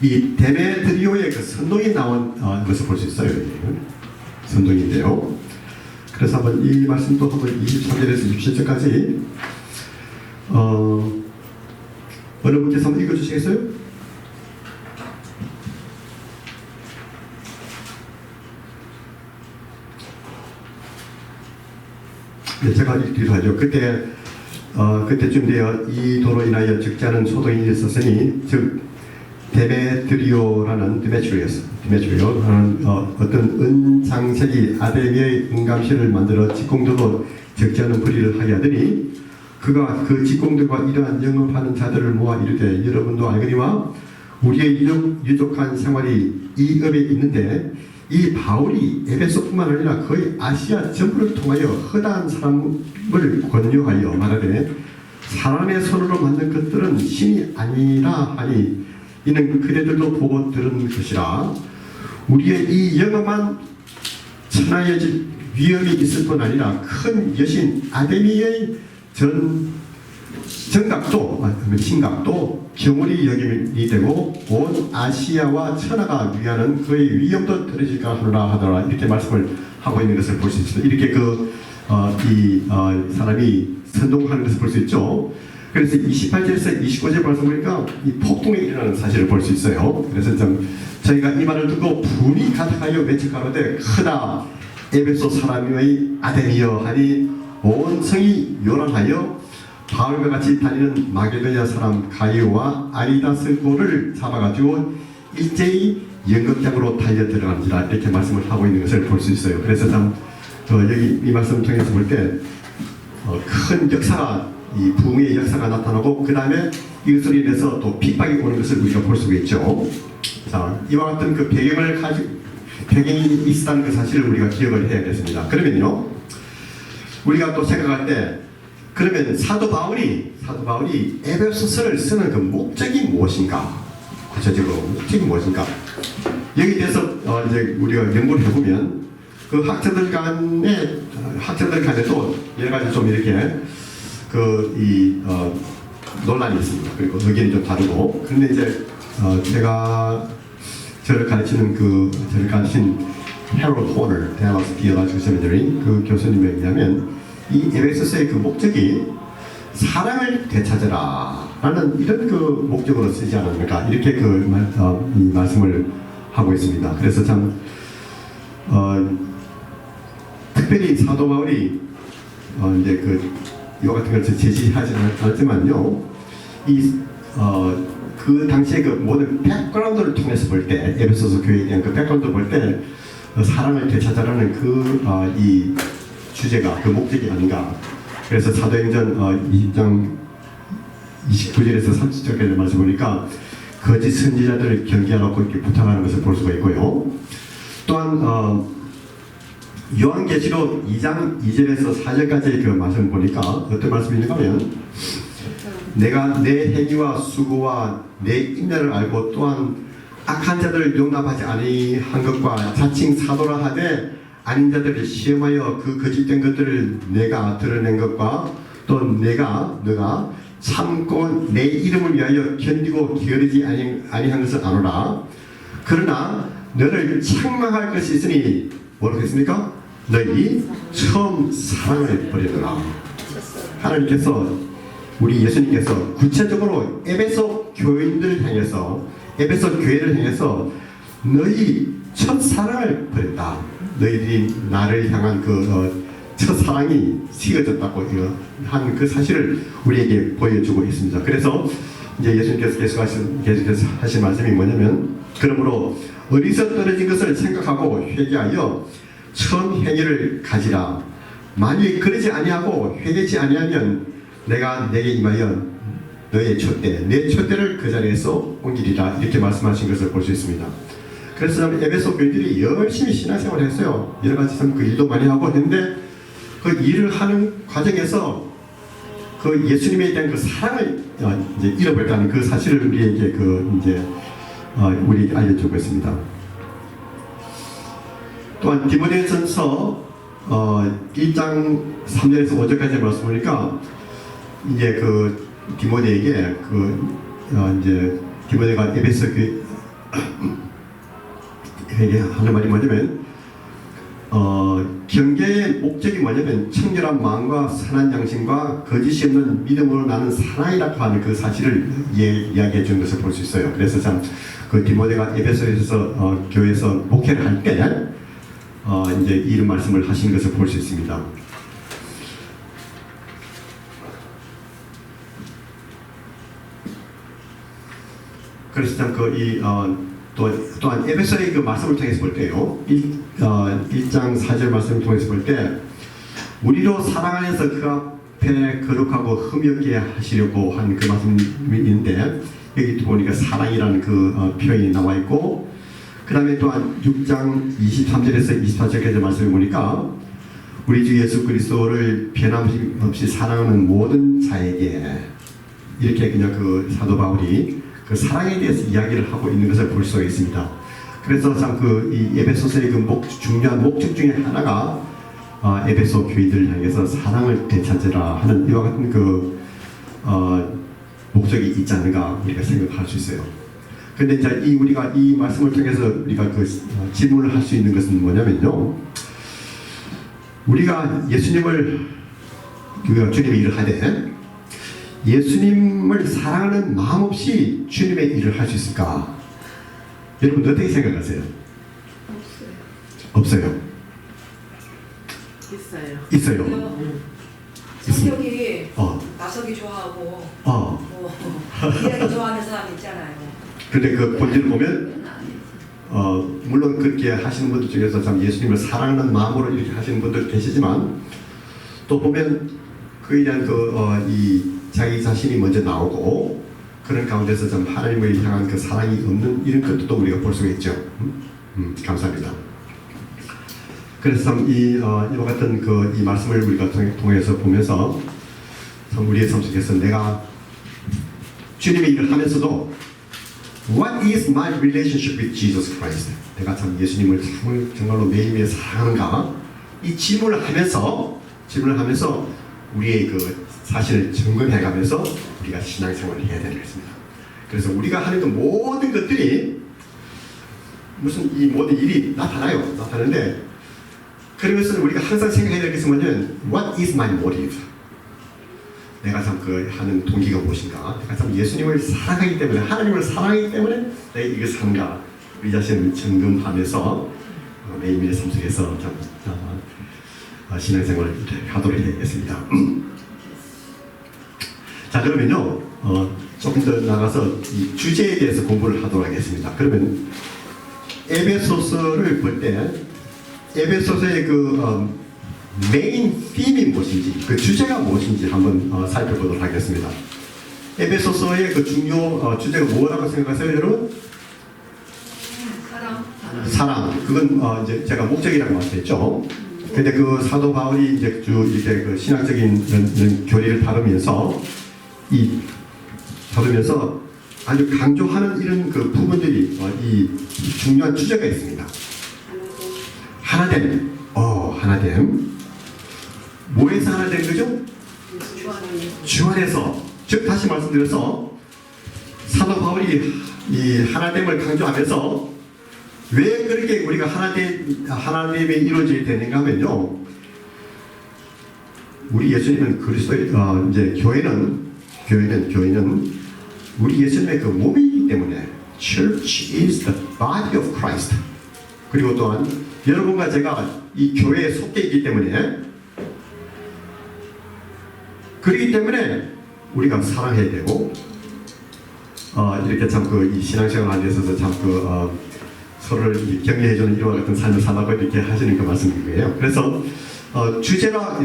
이 데메드리오의 그 선동이 나온 것을 볼 수 있어요. 선동인데요. 그래서 한번 이 말씀도 한번 23절에서 27절까지 어느 분께서 한번 읽어주시겠어요? 네, 제가 읽기로 하죠. 그때쯤 되어 이 도로 인하여 적지 않은 소동이 있었으니, 즉 데메트리오라는 어떤 은장색이 아데미의 은감실을 만들어 직공들로 적지 않은 불의를 하게 하더니, 그가 그 직공들과 이러한 영업하는 자들을 모아 이르되, 여러분도 알거니와 우리의 유족한 생활이 이 업에 있는데, 이 바울이 에베소뿐만 아니라 거의 아시아 전부를 통하여 허다한 사람을 권유하여 말하되, 사람의 손으로 만든 것들은 신이 아니라 하니 이는 그대들도 보고 들은 것이라. 우리의 이 영험한 천하의 위험이 있을 뿐 아니라 큰 여신 아데미의 정각도 신각도 경홀이 여김이 되고 온 아시아와 천하가 위하는 그의 위험도 떨어질까 하노라 이렇게 말씀을 하고 있는 것을 볼 수 있습니다. 이렇게 사람이 선동하는 것을 볼 수 있죠. 그래서 28절에서 29절 말씀 보니까 이 폭동이 일어나는 사실을 볼 수 있어요. 그래서 저희가 이 말을 듣고 분이 가득하여 외쳐가로되, 크다 에베소 사람의 아데미여 하니 온 성이 요란하여 바울과 같이 다니는 마게도냐 사람 가이오와 아리다스고를 잡아가지고 일제히 연극장으로 달려 들어간지라 이렇게 말씀을 하고 있는 것을 볼 수 있어요. 그래서 여기 이 말씀을 통해서 볼 때 큰 역사가, 이 부흥의 역사가 나타나고, 그 다음에 이것으로 인해서 또 핍박이 오는 것을 우리가 볼 수가 있죠. 자, 이와 같은 그 배경이 있다는 그 사실을 우리가 기억을 해야겠습니다. 그러면요, 우리가 또 생각할 때, 그러면 사도 바울이 에베소서를 쓰는 그 목적이 무엇인가? 구체적으로 목적이 무엇인가? 여기에 대해서 이제 우리가 연구를 해보면 그 학자들 간에도 여러 가지 좀 이렇게 논란이 있습니다. 그리고 의견이 좀 다르고. 그런데 이제 저를 가르친 해롤드 호너 댈러스 디어로지컬 세미너리 그 교수님에 의하면 이 에베소서의 그 목적이 사랑을 되찾으라 라는 이런 그 목적으로 쓰지 않았는가 이렇게 이 말씀을 하고 있습니다. 그래서 참 특별히 사도 바울이 이제 이와 같은 것을 제시하지 않았지만요, 그 당시에 그 모든 백그라운드를 통해서 볼 때, 에베소서 교회에 대한 그 백그라운드를 볼 때 사랑을 되찾으라는 이 주제가, 그 목적이 아닌가. 그래서 사도행전 20장 29절에서 30절까지 말씀 보니까 거짓 선지자들을 경계하라고 이렇게 부탁하는 것을 볼 수가 있고요. 또한 요한계시록 2장 2절에서 4절까지의 그 말씀 보니까 어떤 말씀인가 하면 내가 내 행위와 수고와 내 인내를 알고 또한 악한 자들을 용납하지 아니한 것과 자칭 사도라 하되 아닌 자들을 시험하여 그 거짓된 것들을 내가 드러낸 것과 또 너가 참고 내 이름을 위하여 견디고 게으르지 아니한 것을 아노라. 그러나 너를 책망할 것이 있으니 뭐라고 했습니까? 너희 처음 사랑을 버리더라. 하나님께서 우리 예수님께서 구체적으로 에베소 교인들을 향해서 에베소 교회를 향해서 너희 첫 사랑을 버렸다. 너희들이 나를 향한 그 첫 사랑이 식어졌다고 한 그 사실을 우리에게 보여주고 있습니다. 그래서 이제 예수님께서 계속해서 하신 말씀이 뭐냐면 그러므로 어디서 떨어진 것을 생각하고 회개하여 처음 행위를 가지라. 만일 그러지 아니하고 회개치 아니하면 내가 내게 임하여 너의 촛대 내 촛대를 그 자리에서 옮기리라. 이렇게 말씀하신 것을 볼 수 있습니다. 그래서 에베소 교인들이 열심히 신앙생활을 했어요. 여러 가지 그 일도 많이 하고 했는데 그 일을 하는 과정에서 그 예수님에 대한 그 사랑을 이제 잃어버렸다는 그 사실을 우리에게 우리에게 알려주고 있습니다. 또한 디모데전서 1장 3절에서 5절까지 말씀 보니까 이제 그 디모데에게 이제 디모데가 에베소 교회에게 하는 말이 뭐냐면 경계의 목적이 뭐냐면 청결한 마음과 선한 양심과 거짓이 없는 믿음으로 나는 사랑이라고 하는 그 사실을 이야기해 주는 것을 볼 수 있어요. 그래서 참 그 디모데가 에베소에서 교회에서 목회를 할 때 이제 이런 말씀을 하신 것을 볼 수 있습니다. 그래서 참 또한 에베소의 그 말씀을 통해서 볼 때요. 1장 4절 말씀을 통해서 볼 때 우리로 사랑 안에서 그 앞에 거룩하고 흠이 없게 하시려고 하는 그 말씀이 있는데 여기 보니까 사랑이라는 그 표현이 나와 있고 그 다음에 또한 6장 23절에서 24절까지 말씀을 보니까 우리 주 예수 그리스도를 변함없이 사랑하는 모든 자에게 이렇게 그냥 그 사도 바울이 그 사랑에 대해서 이야기를 하고 있는 것을 볼 수가 있습니다. 그래서 참 이 에베소서의 그 중요한 목적 중에 하나가 에베소 교인들을 향해서 사랑을 되찾으라 하는 이와 같은 목적이 있지 않는가 우리가 생각할 수 있어요. 그런데 이제 우리가 이 말씀을 통해서 우리가 질문을 할 수 있는 것은 뭐냐면요. 우리가 예수님의 일을 하되 예수님을 사랑하는 마음 없이 주님의 일을 할 수 있을까? 여러분 어떻게 생각하세요? 없어요. 있어요. 성격이 나서기 좋아하고 일하기 좋아하는 사람 있잖아요. 근데 그 본질을 보면 물론 그렇게 하시는 분들 중에서 참 예수님을 사랑하는 마음으로 이렇게 하시는 분들 계시지만 또 보면 그에 대한 자기 자신이 먼저 나오고 그런 가운데서 좀 하나님을 향한 그 사랑이 없는 이런 것도 또 우리가 볼 수가 있죠. 감사합니다. 그래서 참 이와 같은 이 말씀을 우리가 통해서 보면서 참 우리의 삶 속에서 내가 주님의 일을 하면서도 What is my relationship with Jesus Christ? 내가 참 예수님을 정말로 매일매일 사랑하는가? 이 질문을 하면서 우리의 그 사실을 점검해가면서 우리가 신앙생활을 해야 되는 것입니다. 그래서 우리가 하는 그 모든 것들이 무슨 이 모든 일이 나타나는데 그러면서 우리가 항상 생각해야 될 것은 뭐냐면 What is my motive? 내가 참 하는 동기가 무엇인가? 내가 참 예수님을 사랑하기 때문에 하나님을 사랑하기 때문에 내가 이것을 하는가? 우리 자신을 점검하면서 매일매일 삶 속에서 참 신앙생활을 하도록 해야겠습니다. 자 그러면요 조금 더 나가서 이 주제에 대해서 공부를 하도록 하겠습니다. 그러면 에베소서를 볼 때 에베소서의 메인 팀이 무엇인지 그 주제가 무엇인지 한번 살펴보도록 하겠습니다. 에베소서의 그 중요 주제가 뭐라고 생각하세요, 여러분? 사랑. 그건 이제 제가 목적이라고 말씀했죠. 근데 그 사도 바울이 이제 쭉 이렇게 그 신학적인 이런 교리를 다루면서 아주 강조하는 이런 그 부분들이 이 중요한 주제가 있습니다. 하나됨. 하나됨. 뭐에서 하나된 거죠? 주 안에서. 즉 다시 말씀드려서 사도 바울이 이 하나됨을 강조하면서 왜 그렇게 우리가 하나됨이 이루어져야 되는가 하면요. 우리 예수님은 그리스도의 이제 교회는 우리 예수님의 그 몸이기 때문에 Church is the body of Christ. 그리고 또한 여러분과 제가 이 교회에 속해 있기 때문에 그렇기 때문에 우리가 사랑해야 되고 이렇게 참 그 이 신앙생활 안에 있어서 참 그 서로를 격려해주는 이와 같은 삶을 살라고 이렇게 하시는 그 말씀이고요. 그래서 주제가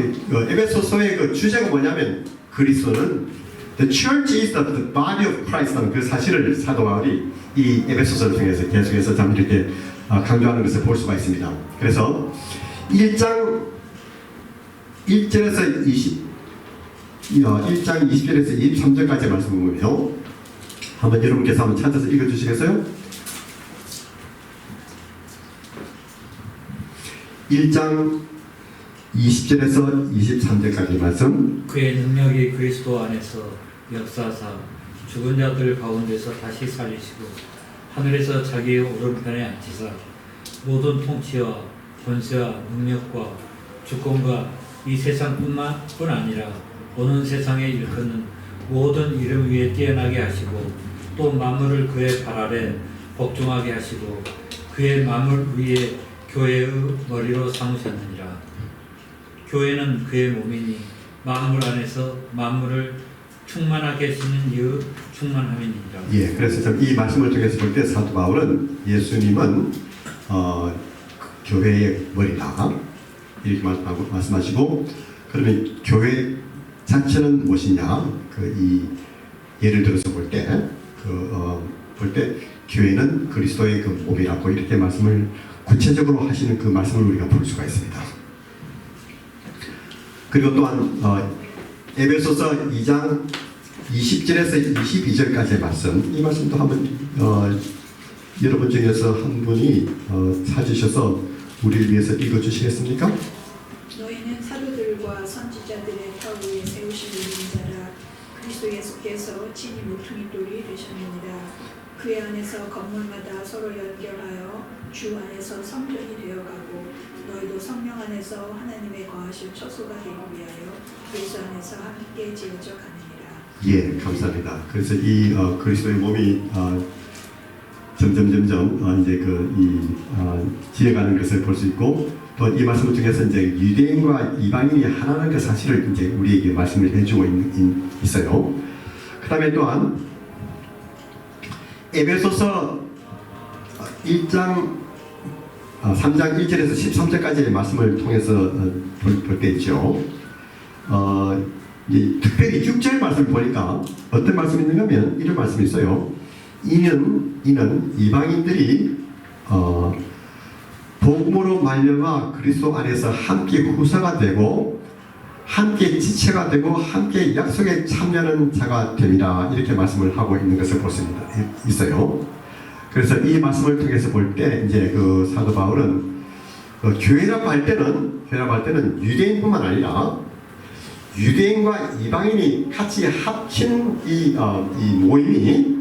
에베소서의 그 주제가 뭐냐면 그리스도는 The Church is the body of Christ라는 그 사실을 사도 바울이 이 에베소서를 통해서 계속해서 참 이렇게 강조하는 것을 볼 수가 있습니다. 그래서 1장 1절에서 1장 20절에서 23절까지 말씀을 보면요. 한번 여러분께서 한번 찾아서 읽어주시겠어요? 1장 20절에서 23절까지 말씀. 그의 능력이 그리스도 안에서 역사하사 죽은 자들 가운데서 다시 살리시고 하늘에서 자기의 오른편에 앉히사 모든 통치와 권세와 능력과 주권과 이 세상뿐만 아니라 오는 세상에 일컫는 모든 이름 위에 뛰어나게 하시고 또 만물을 그의 발 아래 복종하게 하시고 그의 만물 위에 교회의 머리로 삼으셨느니라. 교회는 그의 몸이니 만물 안에서 만물을 충만하게 하시는 이의 충만함이니라. 예, 그래서 참 이 말씀을 통해서 볼 때 사도 바울은 예수님은 교회의 머리다 이렇게 말씀하시고, 그러면 교회 자체는 무엇이냐? 예를 들어서 볼 때 교회는 그리스도의 그 몸이라고 이렇게 말씀을 구체적으로 하시는 그 말씀을 우리가 볼 수가 있습니다. 그리고 또한 에베소서 2장 20절에서 22절까지의 말씀, 이 말씀도 한번 여러분 중에서 한 분이 찾으셔서 우리를 위해서 읽어주시겠습니까? 너희는 사도들과 선지자들의 터 위에 세우신 자라. 그리스도 예수께서 친히 모퉁이 돌이 되셨느니라. 그의 안에서 건물마다 서로 연결하여 주 안에서 성전이 되어가고 너희도 성령 안에서 하나님의 거하실 처소가 되기 위하여 예수 안에서 함께 지어져 가느니라. 예, 감사합니다. 그래서 이 그리스도의 몸이 점점 이제 지어가는 것을 볼 수 있고, 또 이 말씀을 통해서 이제 유대인과 이방인이 하나라는 그 사실을 이제 우리에게 말씀을 해주고 있어요. 그 다음에 또한 에베소서 3장 1절에서 13절까지의 말씀을 통해서 볼 때 있죠. 특별히 6절 말씀을 보니까 어떤 말씀이 있는가 하면 이런 말씀이 있어요. 이는 이방인들이 복음으로 말미암아 그리스도 안에서 함께 후사가 되고 함께 지체가 되고 함께 약속에 참여하는 자가 됩니다. 이렇게 말씀을 하고 있는 것을 볼 수 있어요. 그래서 이 말씀을 통해서 볼 때 이제 그 사도 바울은 교회라고 할 때는 유대인뿐만 아니라 유대인과 이방인이 같이 합친 이 모임이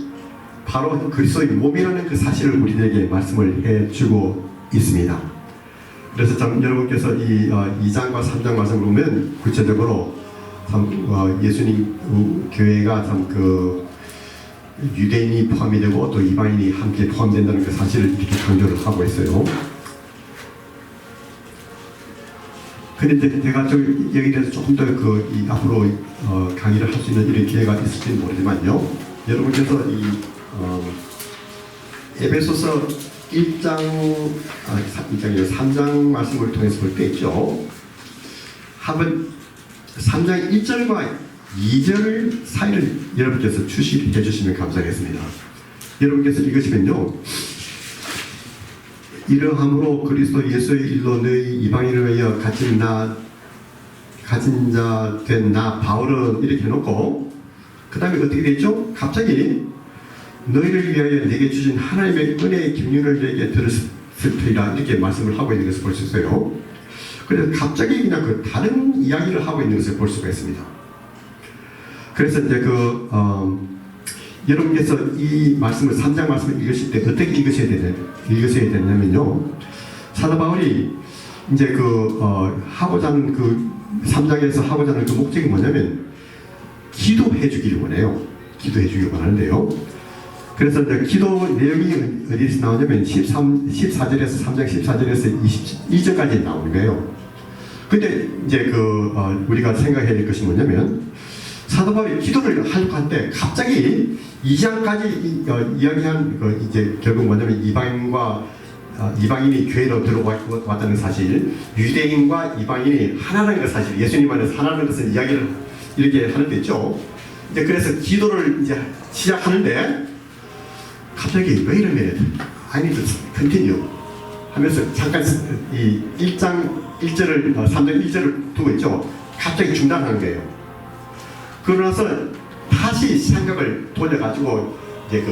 바로 그리스도의 몸이라는 그 사실을 우리들에게 말씀을 해주고 있습니다. 그래서 참 여러분께서 이 2장과 3장 말씀을 보면 구체적으로 참 예수님 교회가 참 그 유대인이 포함이 되고 또 이방인이 함께 포함된다는 그 사실을 이렇게 강조를 하고 있어요. 근데 제가 여기에 대해서 조금 더 앞으로 강의를 할 수 있는 이런 기회가 있을지는 모르지만요. 여러분께서 에베소서 3장 말씀을 통해서 볼 때 있죠. 한번 3장 1절과 2절 사이를 여러분께서 추시해 주시면 감사하겠습니다. 여러분께서 읽으시면요. 이러함으로 그리스도 예수의 일로 너희 이방인을 위하여 가진 자 된 나 바울은 이렇게 해놓고 그 다음에 어떻게 되죠? 갑자기 너희를 위하여 내게 주신 하나님의 은혜의 경륜을 내게 들었을 터이라 이렇게 말씀을 하고 있는 것을 볼 수 있어요. 그래서 갑자기 그냥 그 다른 이야기를 하고 있는 것을 볼 수가 있습니다. 그래서 이제 여러분께서 이 말씀을 3장 말씀을 읽으실 때 어떻게 읽으셔야 되냐면요. 사도 바울이 이제 하고자 하는 3장에서 하고자 하는 그 목적이 뭐냐면 기도해 주기를 원해요. 기도해 주기를 원하는데요. 그래서 이제 기도 내용이 어디서 나오냐면 14절에서 3장 14절에서 22절까지 나오는 거예요. 근데 이제 우리가 생각해야 될 것이 뭐냐면 사도 바울이 기도를 하려고 할 때 갑자기 2장까지 이야기한 이제 결국 뭐냐면 이방인이 교회로 들어왔다는 사실, 유대인과 이방인이 하나라는 것 사실, 예수님 안에서 하나라는 것을 이야기를 이렇게 하는 데 있죠. 이제 그래서 기도를 이제 시작하는데 갑자기 wait a minute, I need to continue 하면서 잠깐 이 1장 1절을 3장 1절을 두고 있죠. 갑자기 중단하는 거예요. 그러나서 다시 생각을 돌려가지고 이제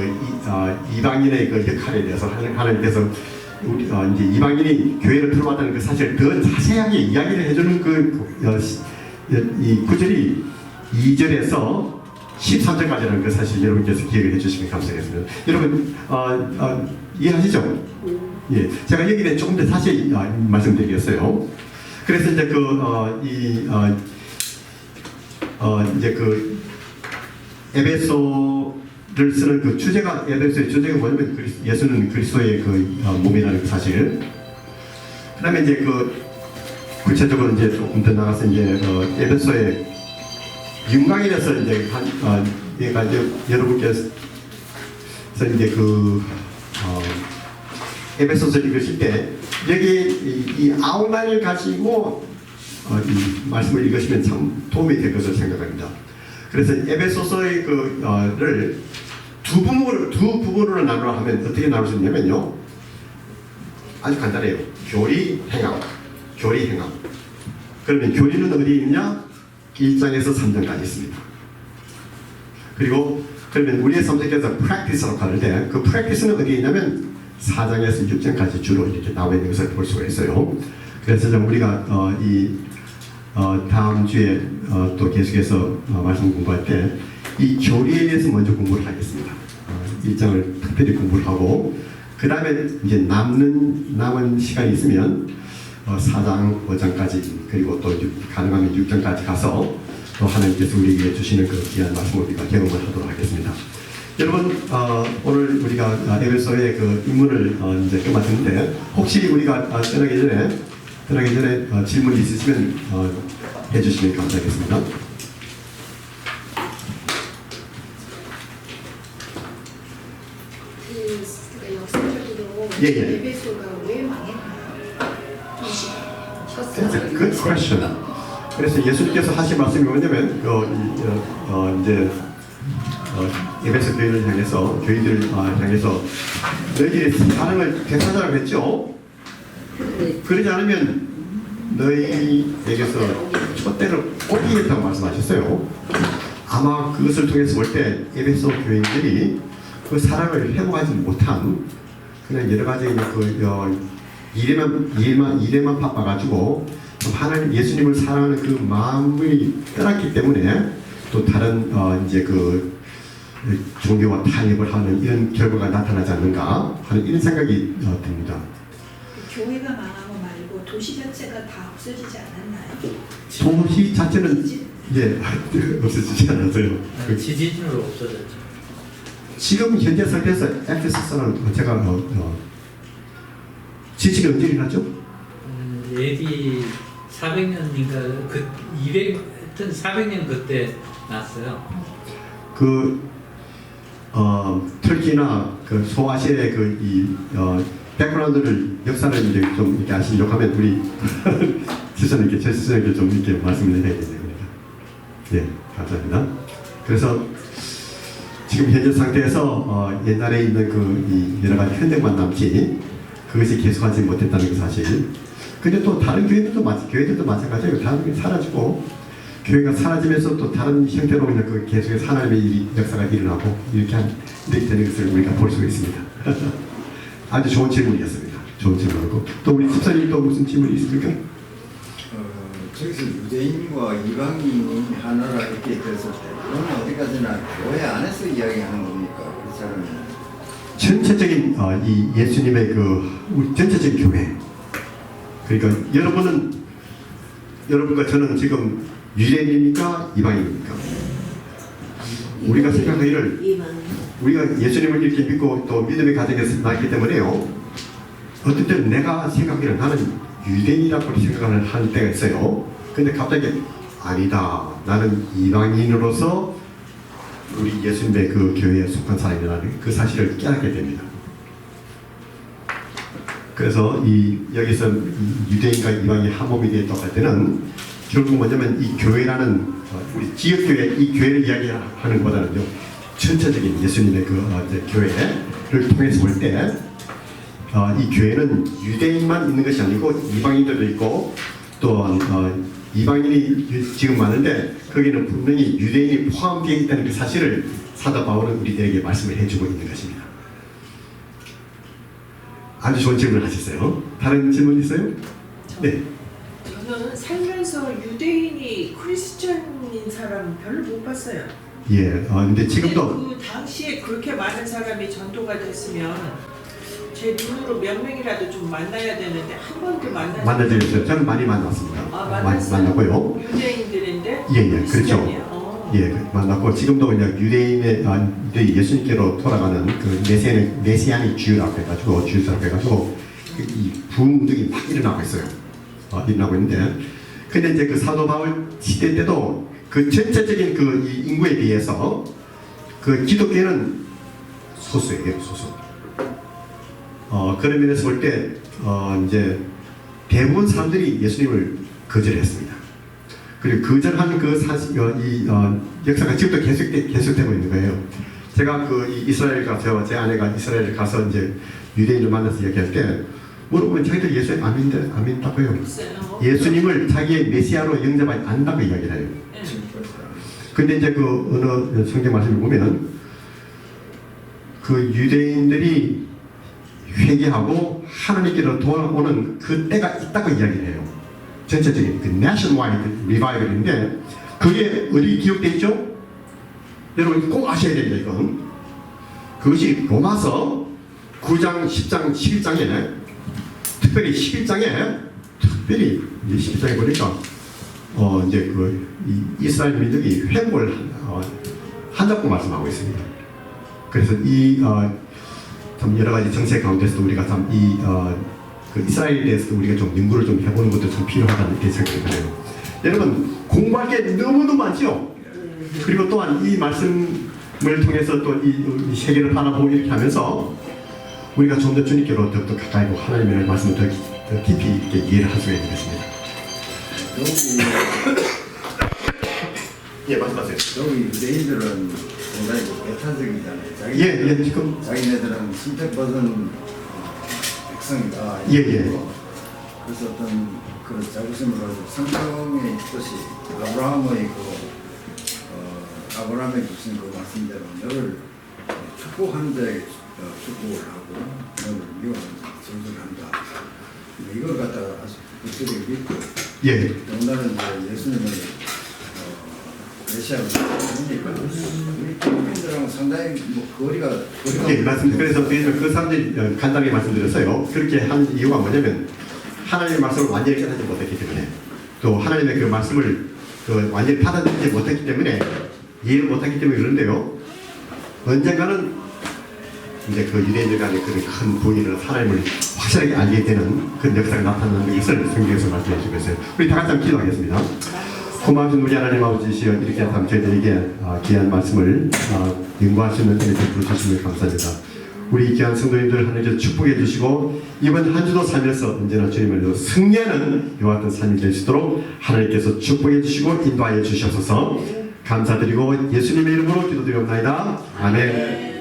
이방인의 역할에 대해서 하나님께서 우리 이제 이방인이 교회를 들어왔다는 그 사실을 더 자세하게 이야기를 해주는 이 구절이 2절에서 13절까지라는 그 사실 여러분께서 기억을 해주시면 감사하겠습니다. 여러분 이해하시죠? 예, 제가 여기에 조금 더 자세히 말씀드리겠어요. 그래서 이제 이제 에베소를 쓰는 그 주제가, 에베소의 주제가 뭐냐면 예수는 그리스도의 몸이라는 그 사실. 그 다음에 이제 구체적으로 이제 조금 더 나가서 이제 에베소의 윤곽이라서 이제 얘가 이제 여러분께서 이제 에베소서를 읽으실 때 여기 이 아웃라인을 가지고 이 말씀을 읽으시면 참 도움이 될 것을 생각합니다. 그래서 에베소서의 를 두 부분으로 나누라 하면 어떻게 나눌 수 있냐면요. 아주 간단해요. 교리, 행함. 그러면 교리는 어디에 있냐? 1장에서 3장까지 있습니다. 그리고 그러면 우리의 선생님께서 practice라고 하는데 그 practice는 어디에 있냐면 4장에서 6장까지 주로 이렇게 나와 있는 것을 볼 수가 있어요. 그래서 우리가 다음 주에 또 계속해서 말씀 공부할 때 이 교리에 대해서 먼저 공부를 하겠습니다. 1장을 특별히 공부를 하고 그 다음에 이제 남은 시간이 있으면 4장, 5장까지 그리고 또 가능하면 6장까지 가서 또 하나님께서 우리에게 주시는 그 귀한 말씀을 우리가 경험을 하도록 하겠습니다. 여러분 오늘 우리가 에베소의 입문을 이제 끝마쳤는데 혹시 우리가 떠나기 전에 질문이 있으시면 해주시면 감사하겠습니다. 역사적으로 예. 에베소가 왜 망했나요? That's a good question. 그래서 예수님께서 하신 말씀이 뭐냐면 이제 에베소 교회를 향해서 교인들을 향해서 너희들의 사랑을 되찾아라고 했죠. 그러지 않으면 너희에게서 촛대를 꽂기겠다고 말씀하셨어요. 아마 그것을 통해서 볼 때 에베소 교인들이 그 사랑을 회복하지 못한 그냥 여러 가지 일에만 바빠가지고 하나님 예수님을 사랑하는 그 마음이 떠났기 때문에 또 다른 이제 종교와 타협을 하는 이런 결과가 나타나지 않는가 하는 이런 생각이 듭니다. 교회가 망한 거 말고 도시 자체가 다 없어지지 않았나요? 도시 자체는 없어지지 않았어요. 지진으로 없어졌죠. 지금 현재 상태에서 에페소서는 제가 지진이 언제 일어났죠? AD 400년인가 400년 그때 났어요. 터키나 소아시아의 백그라운드를 역사를 이제 좀 이렇게 아시려고 하면 우리 제 스승에게 좀 이렇게 말씀을 해야 됩니다. 네, 감사합니다. 그래서 지금 현재 상태에서 옛날에 있는 이 여러 가지 흔적만 남지 그것이 계속하지 못했다는 그 사실. 근데 또 다른 교회들도 마찬가지예요. 다른 교회 사라지고 교회가 사라지면서 또 다른 형태로 있는 그 계속해서 하나님의 역사가 일어나고 이렇게 되는 것을 우리가 볼 수가 있습니다. 아주 좋은 질문이었습니다. 좋은 질문이고 또 우리 집사님 또 무슨 질문이 있습니까? 저기서 유대인과 이방인이 하나라 이렇게 됐을 때 그러면 어디까지나 교회 안에서 이야기하는 겁니까? 그 사람이 전체적인 이 예수님의 그 우리 전체적인 교회. 그러니까 여러분과 저는 지금 유대인입니까? 이방인입니까? 우리가 생각하기를 우리가 예수님을 이렇게 믿고 또 믿음의 가정에서 나기 때문에요. 어떤 때는 내가 생각하기를 나는 유대인이라고 생각을 하는 때가 있어요. 근데 갑자기 아니다. 나는 이방인으로서 우리 예수님의 그 교회에 속한 사람이라는 그 사실을 깨닫게 됩니다. 그래서 여기서 유대인과 이방인이 한 몸이 되었다고 할 때는 결국 뭐냐면 이 교회라는 우리 지역교회 이 교회를 이야기하는 것보다는요 전체적인 예수님의 그 교회를 통해서 볼 때 이 교회는 유대인만 있는 것이 아니고 이방인들도 있고 또 이방인이 지금 많은데 거기는 분명히 유대인이 포함되어 있다는 그 사실을 사도 바울은 우리들에게 말씀을 해주고 있는 것입니다. 아주 좋은 질문을 하셨어요. 다른 질문 있어요? 네. 저는 살면서 유대인이 크리스천인 사람 별로 못 봤어요. 예. 근데 지금도 그 당시에 그렇게 많은 사람이 전도가 됐으면 제 눈으로 몇 명이라도 좀 만나야 되는데 한 번도 만나드렸어요. 저는 많이 만났습니다. 만났고요. 유대인들인데 예, 그렇죠. 예, 만났고 지금도 그냥 유대인의 예수님께로 돌아가는 그 메시아닉 주라고 해가지고 주라고 해가지고 이 부흥적이 막 일어나고 있어요. 일어나고 있는데, 근데 이제 그 사도 바울 시대 때도 그 전체적인 그 이 인구에 비해서 그 기독교는 소수예요, 소수. 그런 면에서 볼 때 이제 대부분 사람들이 예수님을 거절했습니다. 그리고 거절하는 그 사실 역사가 지금도 계속되고 있는 거예요. 제가 그 이스라엘 가서 제 아내가 이스라엘 가서 이제 유대인을 만나서 얘기할 때 물어보면 자기들 예수님 안 믿다고요. 예수님을 자기의 메시아로 영접하지 않는다고 이야기를 해요. 근데 이제 그 어느 성경 말씀을 보면 그 유대인들이 회개하고 하나님께로 돌아오는 그 때가 있다고 이야기를 해요. 전체적인 그 nationwide revival인데 그게 어디 기록되어 있죠? 여러분 꼭 아셔야 됩니다. 이건 그것이 로마서 9장, 10장, 11장에 특별히 11장에 보니까 이제 그 이스라엘 민족이 회복을 한다고 말씀하고 있습니다. 그래서 참 여러 가지 정세 가운데서도 우리가 참 그 이스라엘에 대해서도 우리가 좀 연구를 좀 해보는 것도 좀 필요하다는 게 생각이 들어요. 여러분 공부할 게 너무너무 많죠. 그리고 또한 이 말씀을 통해서 또 이 세계를 바라보고 이렇게 하면서 우리가 좀 더 주님께로 더욱더 가까이 고 하나님의 말씀을 더 깊이 있게 이해를 할 수가 있는 것입니다. 예, 말씀하세요. 여기 유대인들은 굉장히 배타적이잖아요. 지금 자기네들은 선택받은 백성이다. 그래서 어떤 그 자부심을 가지고 성경의 뜻이 아브라함의 주신 그 말씀대로 너를 축복하는 자에게 축복을 하고 너를 미워하는 자에게 저주한다. 이걸 갖다가 아주 굳건히 믿고 더군다나 이제 예수님을 메시아로 보니까 우리 국민들하고 상당히 거리가 맞습니다. 그래서 그 사람들이 간단하게 말씀드렸어요. 그렇게 한 이유가 뭐냐면 하나님의 말씀을 완전히 깨닫지 못했기 때문에 또 하나님의 그 말씀을 완전히 받아들이지 못했기 때문에 이해를 못하기 때문에 그런데요. 언젠가는 이제 그 유대인들 간의 그런 큰 부인을 하나님을 확실하게 알게 되는 그런 역사가 나타나는 것을 성경에서 말씀해 주고 있어요. 우리 다 같이 한번 기도하겠습니다. 고마우신 우리 하나님 아버지시여 이렇게 참 저희들에게 귀한 말씀을 연구할 수 있는 은혜를 부르주시면 감사합니다. 우리 귀한 성도님들 하나님께서 축복해 주시고 이번 한 주도 살면서 언제나 주님을 승리하는 이와 같은 삶이 될 수 있도록 하나님께서 축복해 주시고 인도하여 주시옵소서. 감사드리고 예수님의 이름으로 기도드리옵나이다. 아멘.